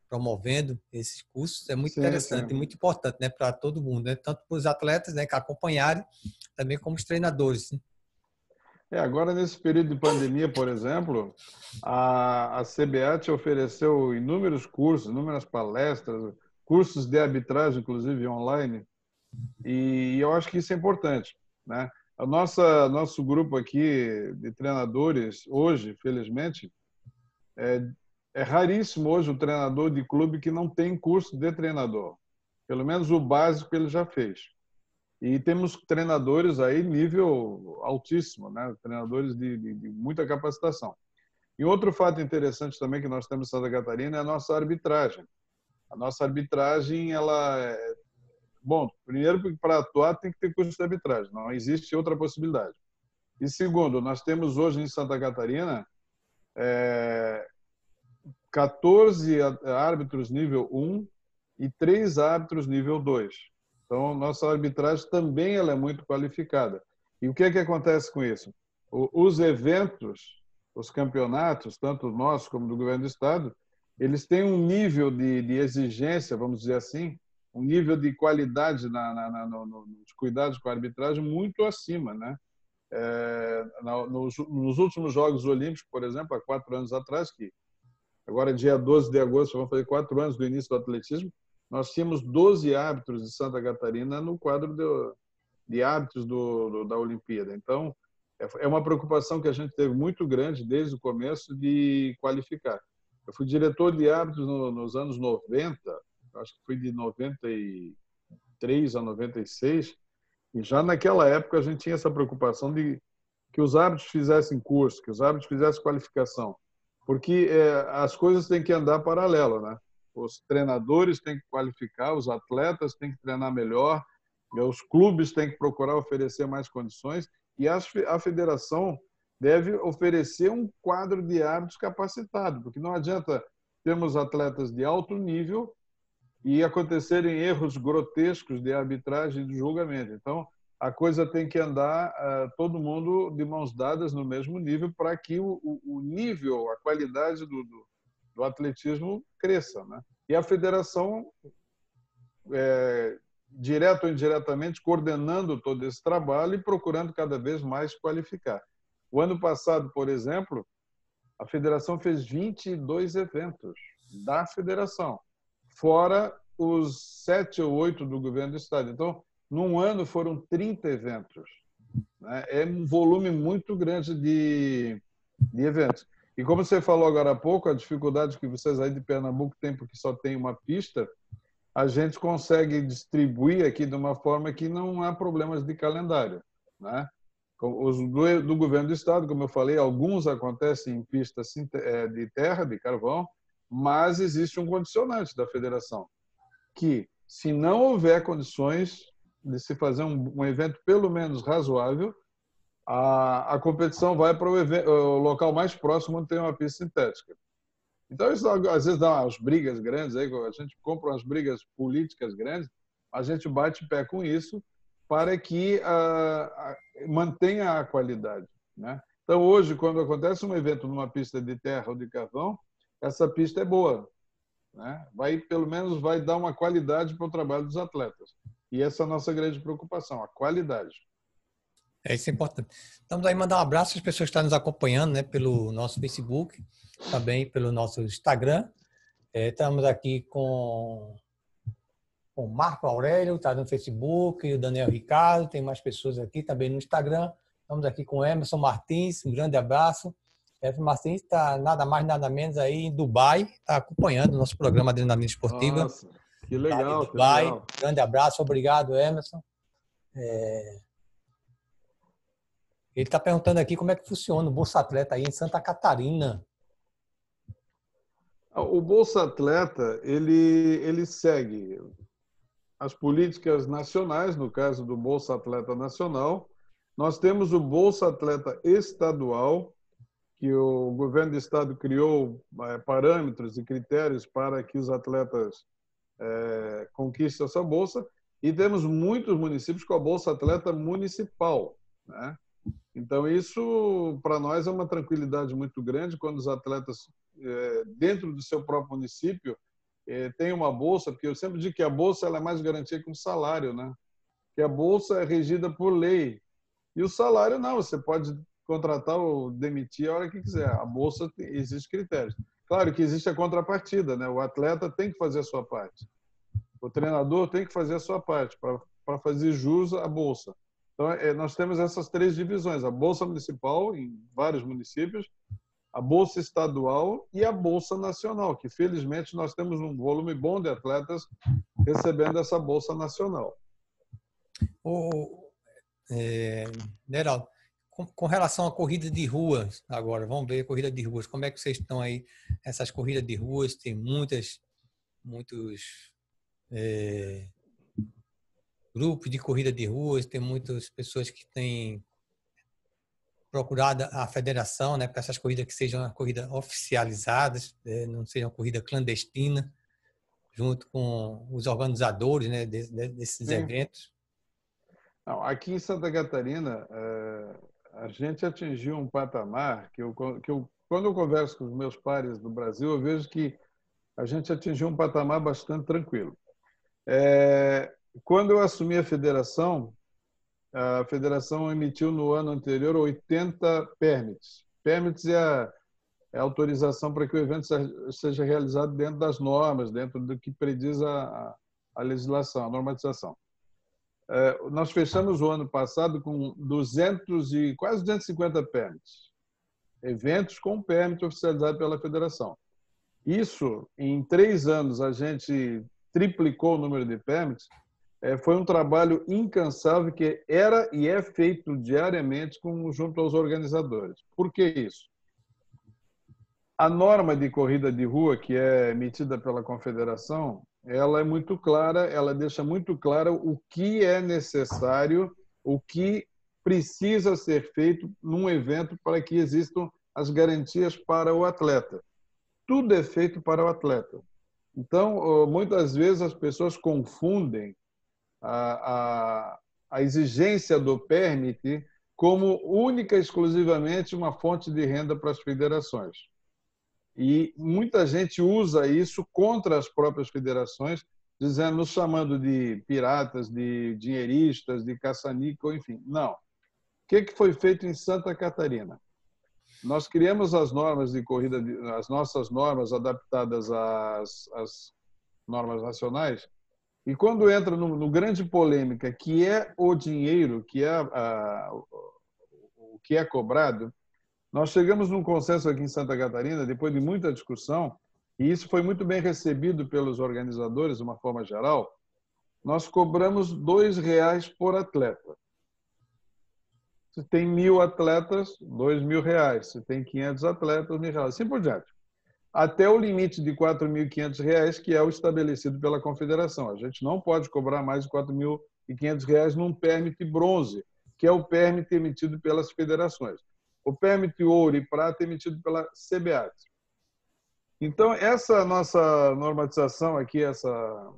promovendo esses cursos. É muito Sim, interessante sim. e muito importante, né, para todo mundo, né, tanto para os atletas, né, que acompanharem, também como os treinadores. Né? Agora, nesse período de pandemia, por exemplo, a CBAT ofereceu inúmeros cursos, inúmeras palestras, cursos de arbitragem, inclusive online, e eu acho que isso é importante, né? Nosso grupo aqui de treinadores, hoje, felizmente, é raríssimo hoje o treinador de clube que não tem curso de treinador. Pelo menos o básico ele já fez. E temos treinadores aí nível altíssimo, né? Treinadores de muita capacitação. E outro fato interessante também que nós temos em Santa Catarina é a nossa arbitragem. A nossa arbitragem, ela é... Bom, primeiro, porque para atuar tem que ter curso de arbitragem, não existe outra possibilidade. E segundo, nós temos hoje em Santa Catarina 14 árbitros nível 1 e 3 árbitros nível 2. Então, nossa arbitragem também ela é muito qualificada. E o que é que acontece com isso? Os eventos, os campeonatos, tanto nossos como do governo do estado, eles têm um nível de exigência, vamos dizer assim, um nível de qualidade nos cuidados com a arbitragem muito acima, né? Nos últimos Jogos Olímpicos, por exemplo, há 4 anos atrás, que agora dia 12 de agosto vão fazer 4 anos do início do atletismo, nós tínhamos 12 árbitros de Santa Catarina no quadro de árbitros da Olimpíada. Então, é uma preocupação que a gente teve muito grande desde o começo de qualificar. Eu fui diretor de árbitros nos anos 90, acho que foi de 93 a 96, e já naquela época a gente tinha essa preocupação de que os árbitros fizessem curso, que os árbitros fizessem qualificação, porque as coisas têm que andar paralelo, né? Os treinadores têm que qualificar, os atletas têm que treinar melhor, os clubes têm que procurar oferecer mais condições e a federação deve oferecer um quadro de árbitros capacitado, porque não adianta termos atletas de alto nível e acontecerem erros grotescos de arbitragem e de julgamento. Então, a coisa tem que andar todo mundo de mãos dadas no mesmo nível para que o nível, a qualidade do atletismo cresça, né? E a federação, direto ou indiretamente, coordenando todo esse trabalho e procurando cada vez mais qualificar. O ano passado, por exemplo, a federação fez 22 eventos da federação, fora os 7 ou 8 do governo do estado. Então, num ano foram 30 eventos, né? É um volume muito grande de eventos. E como você falou agora há pouco, a dificuldade que vocês aí de Pernambuco têm, porque só tem uma pista, a gente consegue distribuir aqui de uma forma que não há problemas de calendário, né? Os do governo do estado, como eu falei, alguns acontecem em pistas de terra, de carvão, mas existe um condicionante da federação, que se não houver condições de se fazer um evento pelo menos razoável, a competição vai para o local mais próximo onde tem uma pista sintética. Então, isso às vezes dá umas brigas grandes, aí, a gente compra umas brigas políticas grandes, a gente bate pé com isso para que mantenha a qualidade, né? Então, hoje, quando acontece um evento numa pista de terra ou de carvão, essa pista é boa, né? Pelo menos vai dar uma qualidade para o trabalho dos atletas. E essa é a nossa grande preocupação, a qualidade. Isso é importante. Estamos aí mandar um abraço às pessoas que estão nos acompanhando, né, pelo nosso Facebook, também pelo nosso Instagram. Estamos aqui com o Marco Aurélio, está no Facebook, o Daniel Ricardo, tem mais pessoas aqui também no Instagram. Estamos aqui com o Emerson Martins, um grande abraço. Emerson Martins está nada mais, nada menos aí em Dubai, está acompanhando o nosso programa Adrenalina Esportiva. Nossa, que legal, que Dubai. Que legal. Grande abraço, obrigado, Emerson. Ele está perguntando aqui como é que funciona o Bolsa Atleta aí em Santa Catarina. O Bolsa Atleta, ele segue as políticas nacionais, no caso do Bolsa Atleta Nacional. Nós temos o Bolsa Atleta Estadual, que o governo do estado criou parâmetros e critérios para que os atletas conquistem essa bolsa. E temos muitos municípios com a Bolsa Atleta Municipal, né? Então, isso, para nós, é uma tranquilidade muito grande quando os atletas, dentro do seu próprio município, têm uma bolsa, porque eu sempre digo que a bolsa ela é mais garantia que um salário, né? Que a bolsa é regida por lei. E o salário, não, você pode contratar ou demitir a hora que quiser. A bolsa, existe critérios. Claro que existe a contrapartida, né? O atleta tem que fazer a sua parte. O treinador tem que fazer a sua parte para fazer jus à bolsa. Então, nós temos essas 3 divisões, a Bolsa Municipal, em vários municípios, a Bolsa Estadual e a Bolsa Nacional, que felizmente nós temos um volume bom de atletas recebendo essa Bolsa Nacional. Neraldo, com relação à corrida de ruas, agora, vamos ver a corrida de ruas, como é que vocês estão aí? Essas corridas de ruas, tem muitos grupos de corrida de ruas, tem muitas pessoas que têm procurado a federação, né, para essas corridas que sejam uma corrida oficializadas, não sejam uma corrida clandestina, junto com os organizadores, né, desses eventos. Não, aqui em Santa Catarina, a gente atingiu um patamar que quando eu converso com os meus pares do Brasil, eu vejo que a gente atingiu um patamar bastante tranquilo. Quando eu assumi a federação emitiu no ano anterior 80 permits. Permits é a autorização para que o evento seja realizado dentro das normas, dentro do que prediz a legislação, a normatização. Nós fechamos o ano passado com quase 250 permits. Eventos com permit oficializado pela federação. Isso, em 3 anos, a gente triplicou o número de permits. Foi um trabalho incansável que era e é feito diariamente junto aos organizadores. Por que isso? A norma de corrida de rua, que é emitida pela Confederação, ela é muito clara, ela deixa muito claro o que é necessário, o que precisa ser feito num evento para que existam as garantias para o atleta. Tudo é feito para o atleta. Então, muitas vezes as pessoas confundem a exigência do permit como única e exclusivamente uma fonte de renda para as federações. E muita gente usa isso contra as próprias federações, dizendo, nos chamando de piratas, de dinheiristas, de caça-níquel, enfim. Não. O que foi feito em Santa Catarina? Nós criamos as normas de corrida, as nossas normas adaptadas às normas nacionais, e quando entra no grande polêmica, que é o dinheiro, que é o que é cobrado, nós chegamos num consenso aqui em Santa Catarina, depois de muita discussão, e isso foi muito bem recebido pelos organizadores, de uma forma geral. Nós cobramos R$ 2 por atleta. Se tem 1.000 atletas, R$ 2.000. Se tem 500 atletas, R$ 1.000. Assim por diante. Até o limite de R$ 4.500, que é o estabelecido pela Confederação. A gente não pode cobrar mais de R$ 4.500 num permit bronze, que é o permit emitido pelas federações. O permit ouro e prata é emitido pela CBAT. Então, essa nossa normatização aqui, essa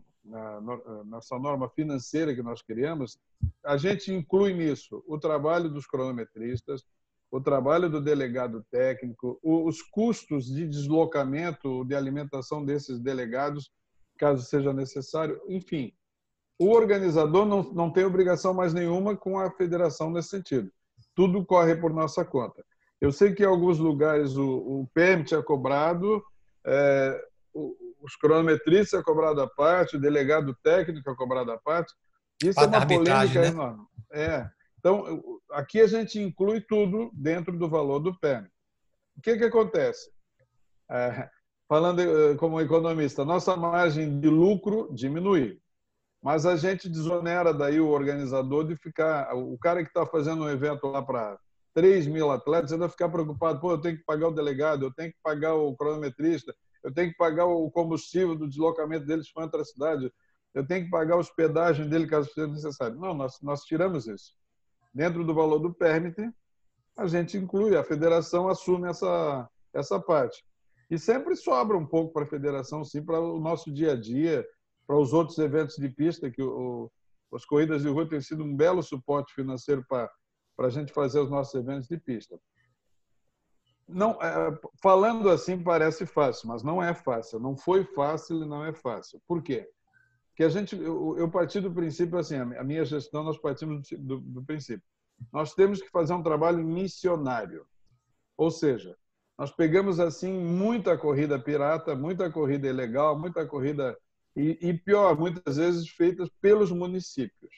nossa norma financeira que nós criamos, a gente inclui nisso o trabalho dos cronometristas, o trabalho do delegado técnico, os custos de deslocamento, de alimentação desses delegados, caso seja necessário, enfim. O organizador não tem obrigação mais nenhuma com a federação nesse sentido. Tudo corre por nossa conta. Eu sei que em alguns lugares o permit é cobrado, os cronometristas é cobrado à parte, o delegado técnico é cobrado à parte. Isso é uma polêmica enorme. Então, aqui a gente inclui tudo dentro do valor do permit. O que acontece? Falando como economista, nossa margem de lucro diminui. Mas a gente desonera daí o organizador de ficar... O cara que está fazendo um evento lá para 3.000 atletas, ainda ficar preocupado. Pô, eu tenho que pagar o delegado, eu tenho que pagar o cronometrista, eu tenho que pagar o combustível do deslocamento deles para outra cidade, eu tenho que pagar a hospedagem dele, caso seja necessário. Não, nós tiramos isso. Dentro do valor do permit, a gente inclui, a federação assume essa parte. E sempre sobra um pouco para a federação, sim, para o nosso dia a dia, para os outros eventos de pista, que as corridas de rua têm sido um belo suporte financeiro para a gente fazer os nossos eventos de pista. Não, falando assim parece fácil, mas não é fácil. Não foi fácil e não é fácil. Por quê? Porque eu parti do princípio, assim, a minha gestão, nós partimos do princípio. Nós temos que fazer um trabalho missionário. Ou seja, nós pegamos assim muita corrida pirata, muita corrida ilegal, muita corrida... E pior, muitas vezes feitas pelos municípios.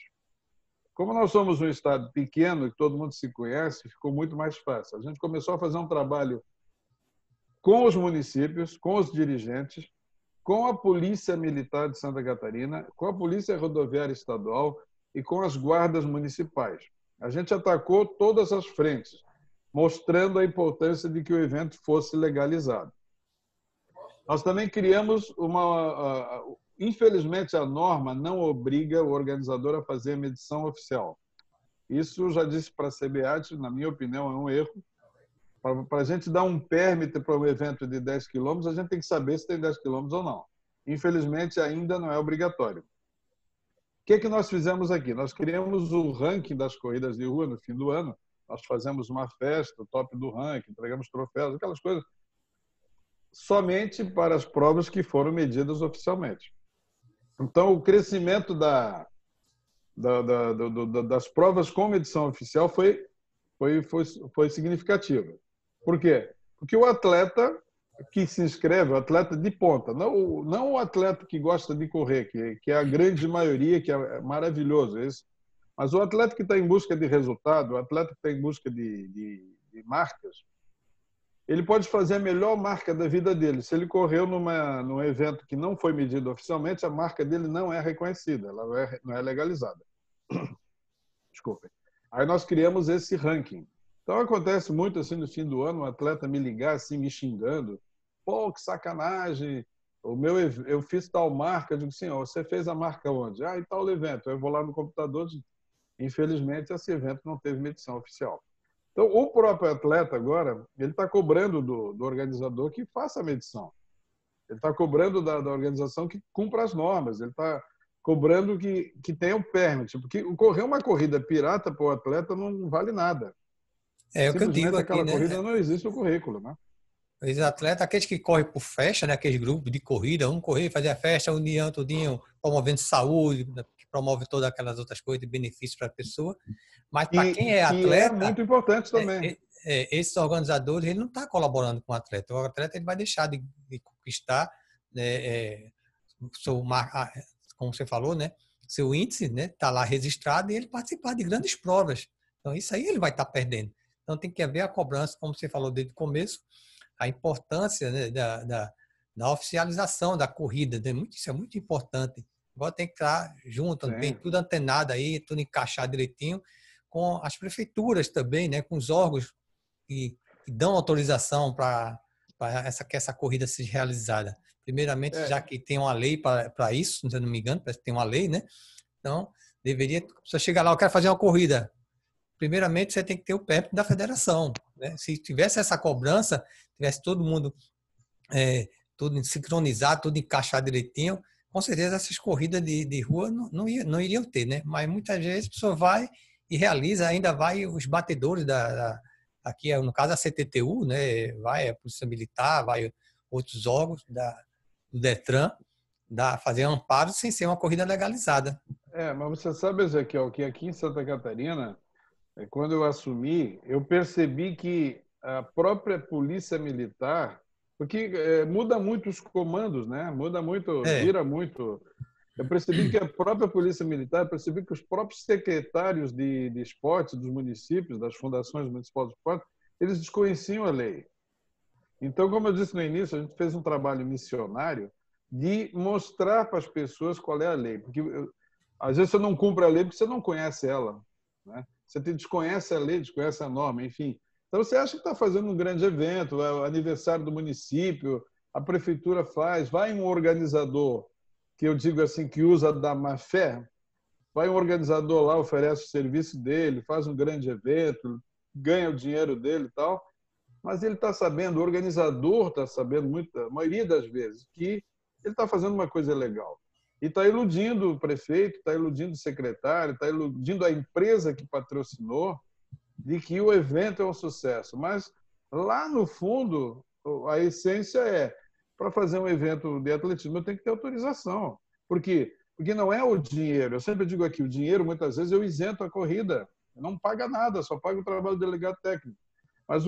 Como nós somos um estado pequeno, que todo mundo se conhece, ficou muito mais fácil. A gente começou a fazer um trabalho com os municípios, com os dirigentes, com a Polícia Militar de Santa Catarina, com a Polícia Rodoviária Estadual e com as guardas municipais. A gente atacou todas as frentes, mostrando a importância de que o evento fosse legalizado. Nós também criamos infelizmente, a norma não obriga o organizador a fazer a medição oficial. Isso eu já disse para a CBAT, na minha opinião, é um erro. Para a gente dar um permit para um evento de 10 quilômetros, a gente tem que saber se tem 10 quilômetros ou não. Infelizmente, ainda não é obrigatório. O que nós fizemos aqui? Nós criamos o ranking das corridas de rua no fim do ano. Nós fazemos uma festa, o top do ranking, entregamos troféus, aquelas coisas, somente para as provas que foram medidas oficialmente. Então, o crescimento das provas com medição oficial foi significativo. Por quê? Porque o atleta que se inscreve, o atleta de ponta, não o atleta que gosta de correr, que é a grande maioria, que é maravilhoso isso, mas o atleta que está em busca de resultado, o atleta que está em busca de marcas, ele pode fazer a melhor marca da vida dele. Se ele correu num evento que não foi medido oficialmente, a marca dele não é reconhecida, ela não é legalizada. Desculpem. Aí nós criamos esse ranking. Então acontece muito assim no fim do ano, um atleta me ligar assim, me xingando. Pô, que sacanagem! Eu fiz tal marca. Eu digo assim, ó, você fez a marca onde? Ah, em tal evento. Eu vou lá no computador. Infelizmente, esse evento não teve medição oficial. Então, o próprio atleta agora, ele está cobrando do organizador que faça a medição. Ele está cobrando da organização que cumpra as normas. Ele está cobrando que tenha o permit. Porque correr uma corrida pirata para o atleta não vale nada. É o que eu digo Simplesmente aqui, aquela né? corrida não existe no currículo, né? Os atletas, aqueles que correm por festa, né? Aqueles grupos de corrida, um correr, fazer a festa, união, tudinho, promovendo saúde, que promove todas aquelas outras coisas de benefícios para a pessoa. Mas para quem é Que é atleta, muito importante também. esses organizadores, ele não está colaborando com o atleta. O atleta ele vai deixar de conquistar, né, como você falou, né? Seu índice, né? Está lá registrado e ele participar de grandes provas. Então, isso aí ele vai estar perdendo. Então, tem que haver a cobrança, como você falou desde o começo, a importância, né, da oficialização da corrida. Né? Isso é muito importante. Agora tem que estar junto, bem, tudo antenado aí, tudo encaixado direitinho, com as prefeituras também, né, com os órgãos que dão autorização para que essa corrida seja realizada. Primeiramente, já que tem uma lei para isso, se eu não me engano, parece que tem uma lei, né? Então, deveria, se você chegar lá, eu quero fazer uma corrida. Primeiramente, você tem que ter o permit da federação. Né? Se tivesse essa cobrança, tivesse todo mundo tudo sincronizado, tudo encaixado direitinho, com certeza essas corridas de rua não iriam ter, né? Mas muitas vezes a pessoa vai e realiza, ainda vai os batedores aqui, no caso a CTTU, né? Vai a Polícia Militar, vai outros órgãos do Detran, fazer amparo sem ser uma corrida legalizada. Mas você sabe, Ezequiel, que aqui em Santa Catarina, quando eu assumi, eu percebi que a própria Polícia Militar, porque muda muito os comandos, né? Muda muito, gira muito. Eu percebi que a própria Polícia Militar, percebi que os próprios secretários de esporte dos municípios, das fundações municipais de esporte, eles desconheciam a lei. Então, como eu disse no início, a gente fez um trabalho missionário de mostrar para as pessoas qual é a lei. Porque às vezes você não cumpre a lei porque você não conhece ela, né? Você desconhece a lei, desconhece a norma, enfim. Então, você acha que está fazendo um grande evento, é o aniversário do município, a prefeitura faz, vai um organizador, que eu digo assim, que usa da má fé, vai um organizador lá, oferece o serviço dele, faz um grande evento, ganha o dinheiro dele e tal, mas ele está sabendo, o organizador está sabendo, a maioria das vezes, que ele está fazendo uma coisa legal. E está iludindo o prefeito, está iludindo o secretário, está iludindo a empresa que patrocinou de que o evento é um sucesso. Mas lá no fundo, a essência é, para fazer um evento de atletismo, eu tenho que ter autorização. Por quê? Porque não é o dinheiro. Eu sempre digo aqui, o dinheiro, muitas vezes, eu isento a corrida. Não paga nada, só paga o trabalho do delegado técnico. Mas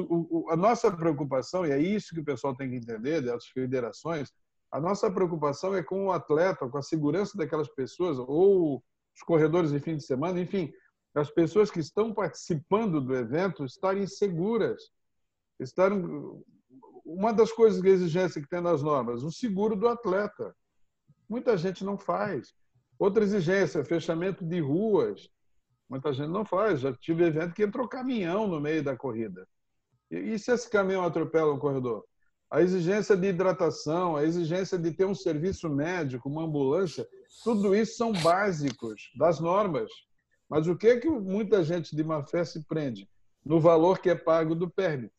a nossa preocupação, e é isso que o pessoal tem que entender das federações, a nossa preocupação é com o atleta, com a segurança daquelas pessoas, ou os corredores de fim de semana, enfim, as pessoas que estão participando do evento estarem seguras. Uma das coisas que a exigência que tem nas normas, o seguro do atleta. Muita gente não faz. Outra exigência, fechamento de ruas. Muita gente não faz. Já tive evento que entrou caminhão no meio da corrida. E se esse caminhão atropela um corredor? A exigência de hidratação, a exigência de ter um serviço médico, uma ambulância, tudo isso são básicos das normas. Mas o que é que muita gente de má fé se prende? No valor que é pago do permit.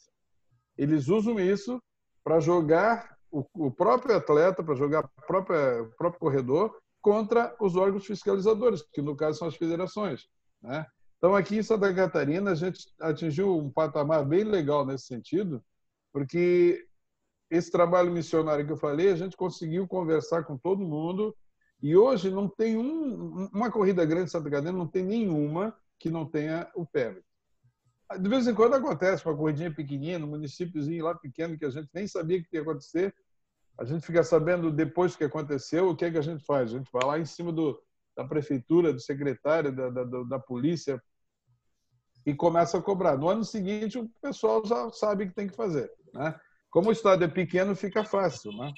Eles usam isso para jogar o próprio atleta, para jogar o próprio corredor contra os órgãos fiscalizadores, que no caso são as federações, né? Então, aqui em Santa Catarina, a gente atingiu um patamar bem legal nesse sentido, porque esse trabalho missionário que eu falei, a gente conseguiu conversar com todo mundo e hoje não tem uma corrida grande em Santa Catarina, não tem nenhuma que não tenha o permit. De vez em quando acontece uma corridinha pequenininha, um municípiozinho lá pequeno que a gente nem sabia que ia acontecer. A gente fica sabendo depois que aconteceu, o que é que a gente faz? A gente vai lá em cima da prefeitura, do secretário, da polícia e começa a cobrar. No ano seguinte, o pessoal já sabe o que tem que fazer. né? Como o estado é pequeno, fica fácil, né?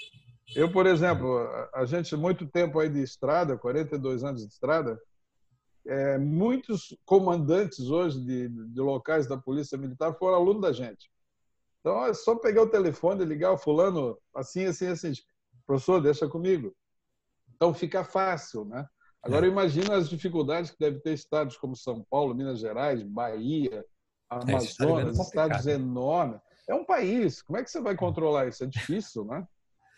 Eu, por exemplo, a gente muito tempo aí de estrada, 42 anos de estrada, muitos comandantes hoje de locais da Polícia Militar foram alunos da gente. Então, é só pegar o telefone e ligar o fulano assim, assim, assim. Professor, deixa comigo. Então, fica fácil, né? Agora, imagina as dificuldades que deve ter estados como São Paulo, Minas Gerais, Bahia, Esse estado é bem Amazonas, estados complicado. enormes. É um país. Como é que você vai controlar isso? É difícil, né?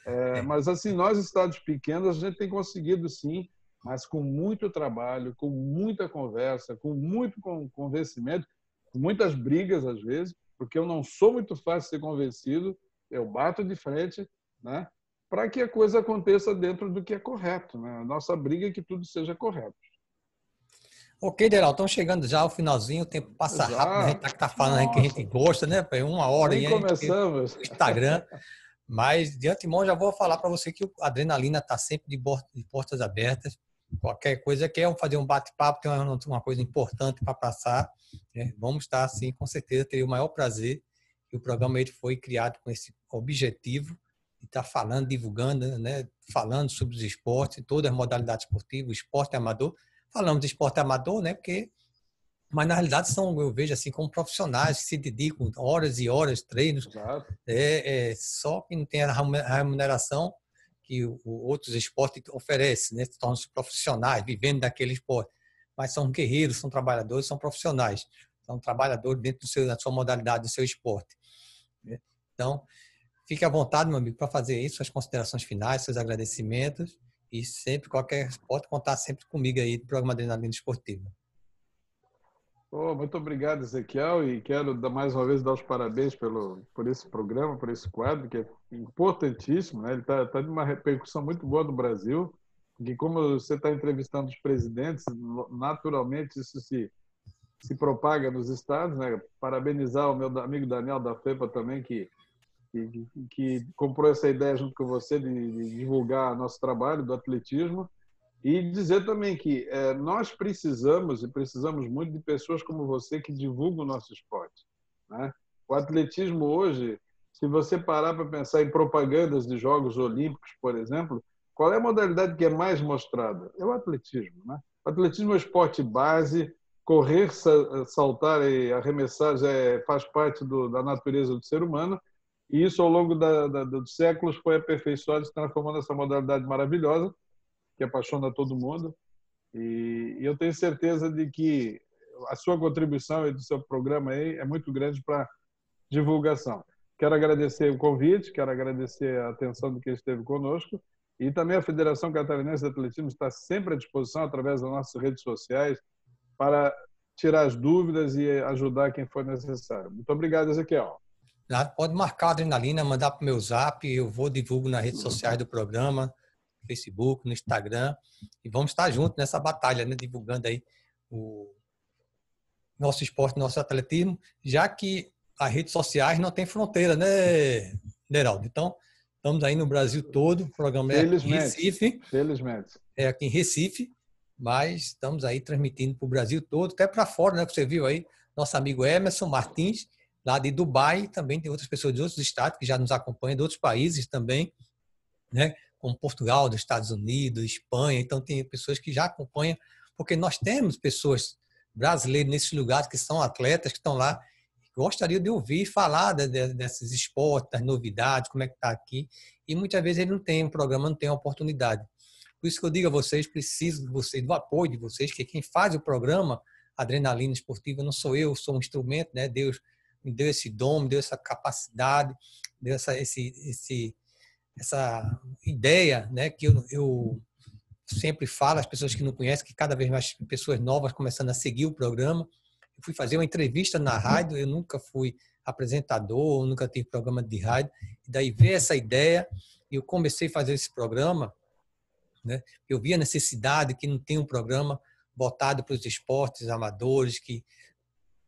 É. Mas, assim, nós, estados pequenos, a gente tem conseguido, sim, mas com muito trabalho, com muita conversa, com muito convencimento, com muitas brigas, às vezes, porque eu não sou muito fácil de ser convencido, eu bato de frente, né? Para que a coisa aconteça dentro do que é correto, né? A nossa briga é que tudo seja correto. Ok, Deral, estamos chegando já ao finalzinho, o tempo passa rápido, a gente Já, tá falando aí que a gente nossa, gosta, né? Foi 1 hora nem e a gente começamos. no Instagram, mas de antemão já vou falar para você que o Adrenalina está sempre de portas abertas. Qualquer coisa, quer fazer um bate-papo, tem uma coisa importante para passar, né? Vamos estar assim, com certeza, teria o maior prazer. E o programa ele foi criado com esse objetivo de estar falando, divulgando, né? Falando sobre os esportes, todas as modalidades esportivas, o esporte amador. Falamos de esporte amador, né? Mas na realidade são, eu vejo assim, como profissionais que se dedicam horas e horas, treinos, Exato. só que não tem a remuneração que outros esportes oferecem, né? Tornam-se profissionais, vivendo daquele esporte. Mas são guerreiros, são trabalhadores, são profissionais. São trabalhadores dentro da sua modalidade, do seu esporte, né? Então, fique à vontade, meu amigo, para fazer isso, suas considerações finais, seus agradecimentos. E sempre, pode contar sempre comigo aí do programa Adrenalina Esportiva. Oh, muito obrigado, Ezequiel, e quero mais uma vez dar os parabéns por esse programa, por esse quadro, que é importantíssimo, né? Ele tá de uma repercussão muito boa no Brasil, porque como você está entrevistando os presidentes, naturalmente isso se propaga nos estados, né? Parabenizar o meu amigo Daniel da FEPA também, que comprou essa ideia junto com você de divulgar nosso trabalho do atletismo. E dizer também que nós precisamos, e precisamos muito, de pessoas como você que divulgam o nosso esporte, né? O atletismo hoje, se você parar para pensar em propagandas de Jogos Olímpicos, por exemplo, qual é a modalidade que é mais mostrada? É o atletismo, né? O atletismo é o esporte base, correr, saltar e arremessar faz parte da natureza do ser humano, e isso ao longo dos séculos foi aperfeiçoado, se transformando nessa modalidade maravilhosa, que apaixona todo mundo. E eu tenho certeza de que a sua contribuição e do seu programa aí é muito grande para divulgação. Quero agradecer o convite, quero agradecer a atenção de quem esteve conosco, e também a Federação Catarinense de Atletismo está sempre à disposição através das nossas redes sociais para tirar as dúvidas e ajudar quem for necessário. Muito obrigado, Ezequiel. Pode marcar a Adrenalina, mandar para o meu zap, eu vou divulgo nas redes sociais do programa, no Facebook, no Instagram, e vamos estar juntos nessa batalha, né? Divulgando aí o nosso esporte, nosso atletismo, já que as redes sociais não têm fronteira, né, Geraldo? Então, estamos aí no Brasil todo, o programa é aqui em Felizmente, Recife, felizmente. mas estamos aí transmitindo para o Brasil todo, até para fora, né? Que você viu aí, nosso amigo Emerson Martins, lá de Dubai, também tem outras pessoas de outros estados que já nos acompanham, de outros países também, né? Como Portugal, dos Estados Unidos, Espanha. Então, tem pessoas que já acompanham, porque nós temos pessoas brasileiras nesses lugares que são atletas, que estão lá, gostariam de ouvir falar desses esportes, das novidades, como é que está aqui. E muitas vezes ele não tem um programa, não tem uma oportunidade. Por isso que eu digo a vocês, preciso de vocês, do apoio de vocês, que quem faz o programa Adrenalina Esportiva não sou eu sou um instrumento, né? Deus me deu esse dom, me deu essa capacidade, deu essa ideia, né? Que eu sempre falo às pessoas que não conhecem, que cada vez mais pessoas novas começando a seguir o programa. Eu fui fazer uma entrevista na rádio, eu nunca fui apresentador, nunca tive programa de rádio, e daí veio essa ideia, e eu comecei a fazer esse programa, né? Eu vi a necessidade que não tem um programa voltado para os esportes amadores, que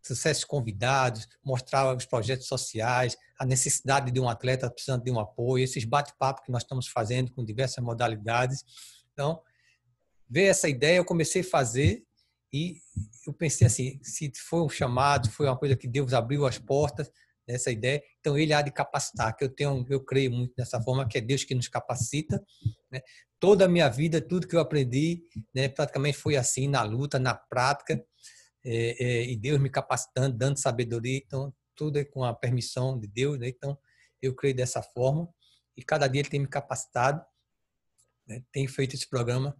sucessos convidados, mostrava os projetos sociais, a necessidade de um atleta precisando de um apoio, esses bate-papos que nós estamos fazendo com diversas modalidades. Então, ver essa ideia, eu comecei a fazer e eu pensei assim, se foi um chamado, foi uma coisa que Deus abriu as portas, nessa ideia. Então, ele há de capacitar, que eu creio muito nessa forma, que é Deus que nos capacita, né? Toda a minha vida, tudo que eu aprendi, né, praticamente foi assim, na luta, na prática, e Deus me capacitando, dando sabedoria. Então, tudo é com a permissão de Deus, né? Então, eu creio dessa forma. E cada dia ele tem me capacitado, né? Tenho feito esse programa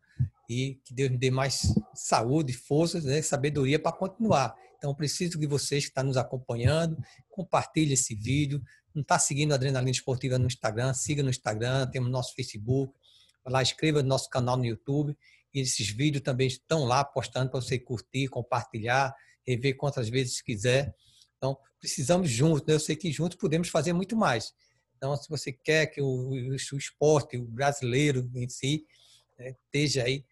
e que Deus me dê mais saúde, forças, né? Sabedoria para continuar. Então, preciso de vocês que estão nos acompanhando, compartilhe esse vídeo. Não está seguindo a Adrenalina Esportiva no Instagram? Siga no Instagram, temos nosso Facebook. Vai lá, inscreva no nosso canal no YouTube. E esses vídeos também estão lá postando para você curtir, compartilhar, rever quantas vezes quiser. Então, precisamos juntos, né? Eu sei que juntos podemos fazer muito mais. Então, se você quer que o esporte, o brasileiro em si, esteja aí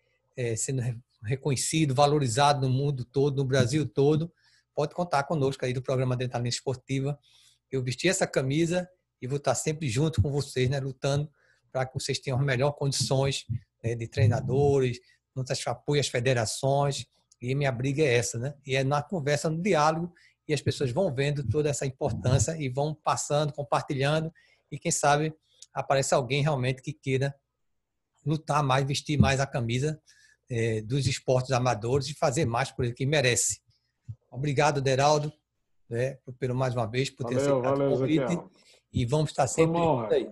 sendo reconhecido, valorizado no mundo todo, no Brasil todo, pode contar conosco aí do programa Adrenalina Esportiva. Eu vesti essa camisa e vou estar sempre junto com vocês, né, lutando para que vocês tenham as melhores condições, né, de treinadores, apoio às federações, e minha briga é essa, né? E é na conversa, no diálogo, e as pessoas vão vendo toda essa importância e vão passando, compartilhando, e quem sabe aparece alguém realmente que queira lutar mais, vestir mais a camisa dos esportes amadores e fazer mais por ele que merece. Obrigado, Deraldo, né, pelo mais uma vez, por ter aceitado o convite. Ezequiel. E vamos estar sempre aí,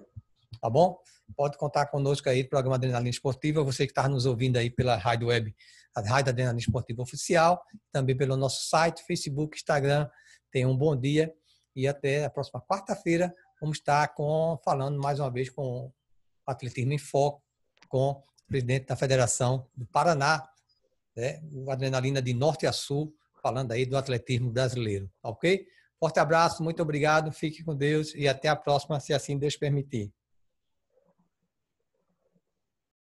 tá bom? Pode contar conosco aí, programa Adrenalina Esportiva, você que está nos ouvindo aí pela rádio web, a Rádio Adrenalina Esportiva Oficial, também pelo nosso site, Facebook, Instagram. Tenha um bom dia e até a próxima quarta-feira vamos estar falando mais uma vez com o Atletismo em Foco, com o presidente da Federação do Paraná, né, o Adrenalina de Norte a Sul, falando aí do atletismo brasileiro, ok? Forte abraço, muito obrigado, fique com Deus e até a próxima, se assim Deus permitir.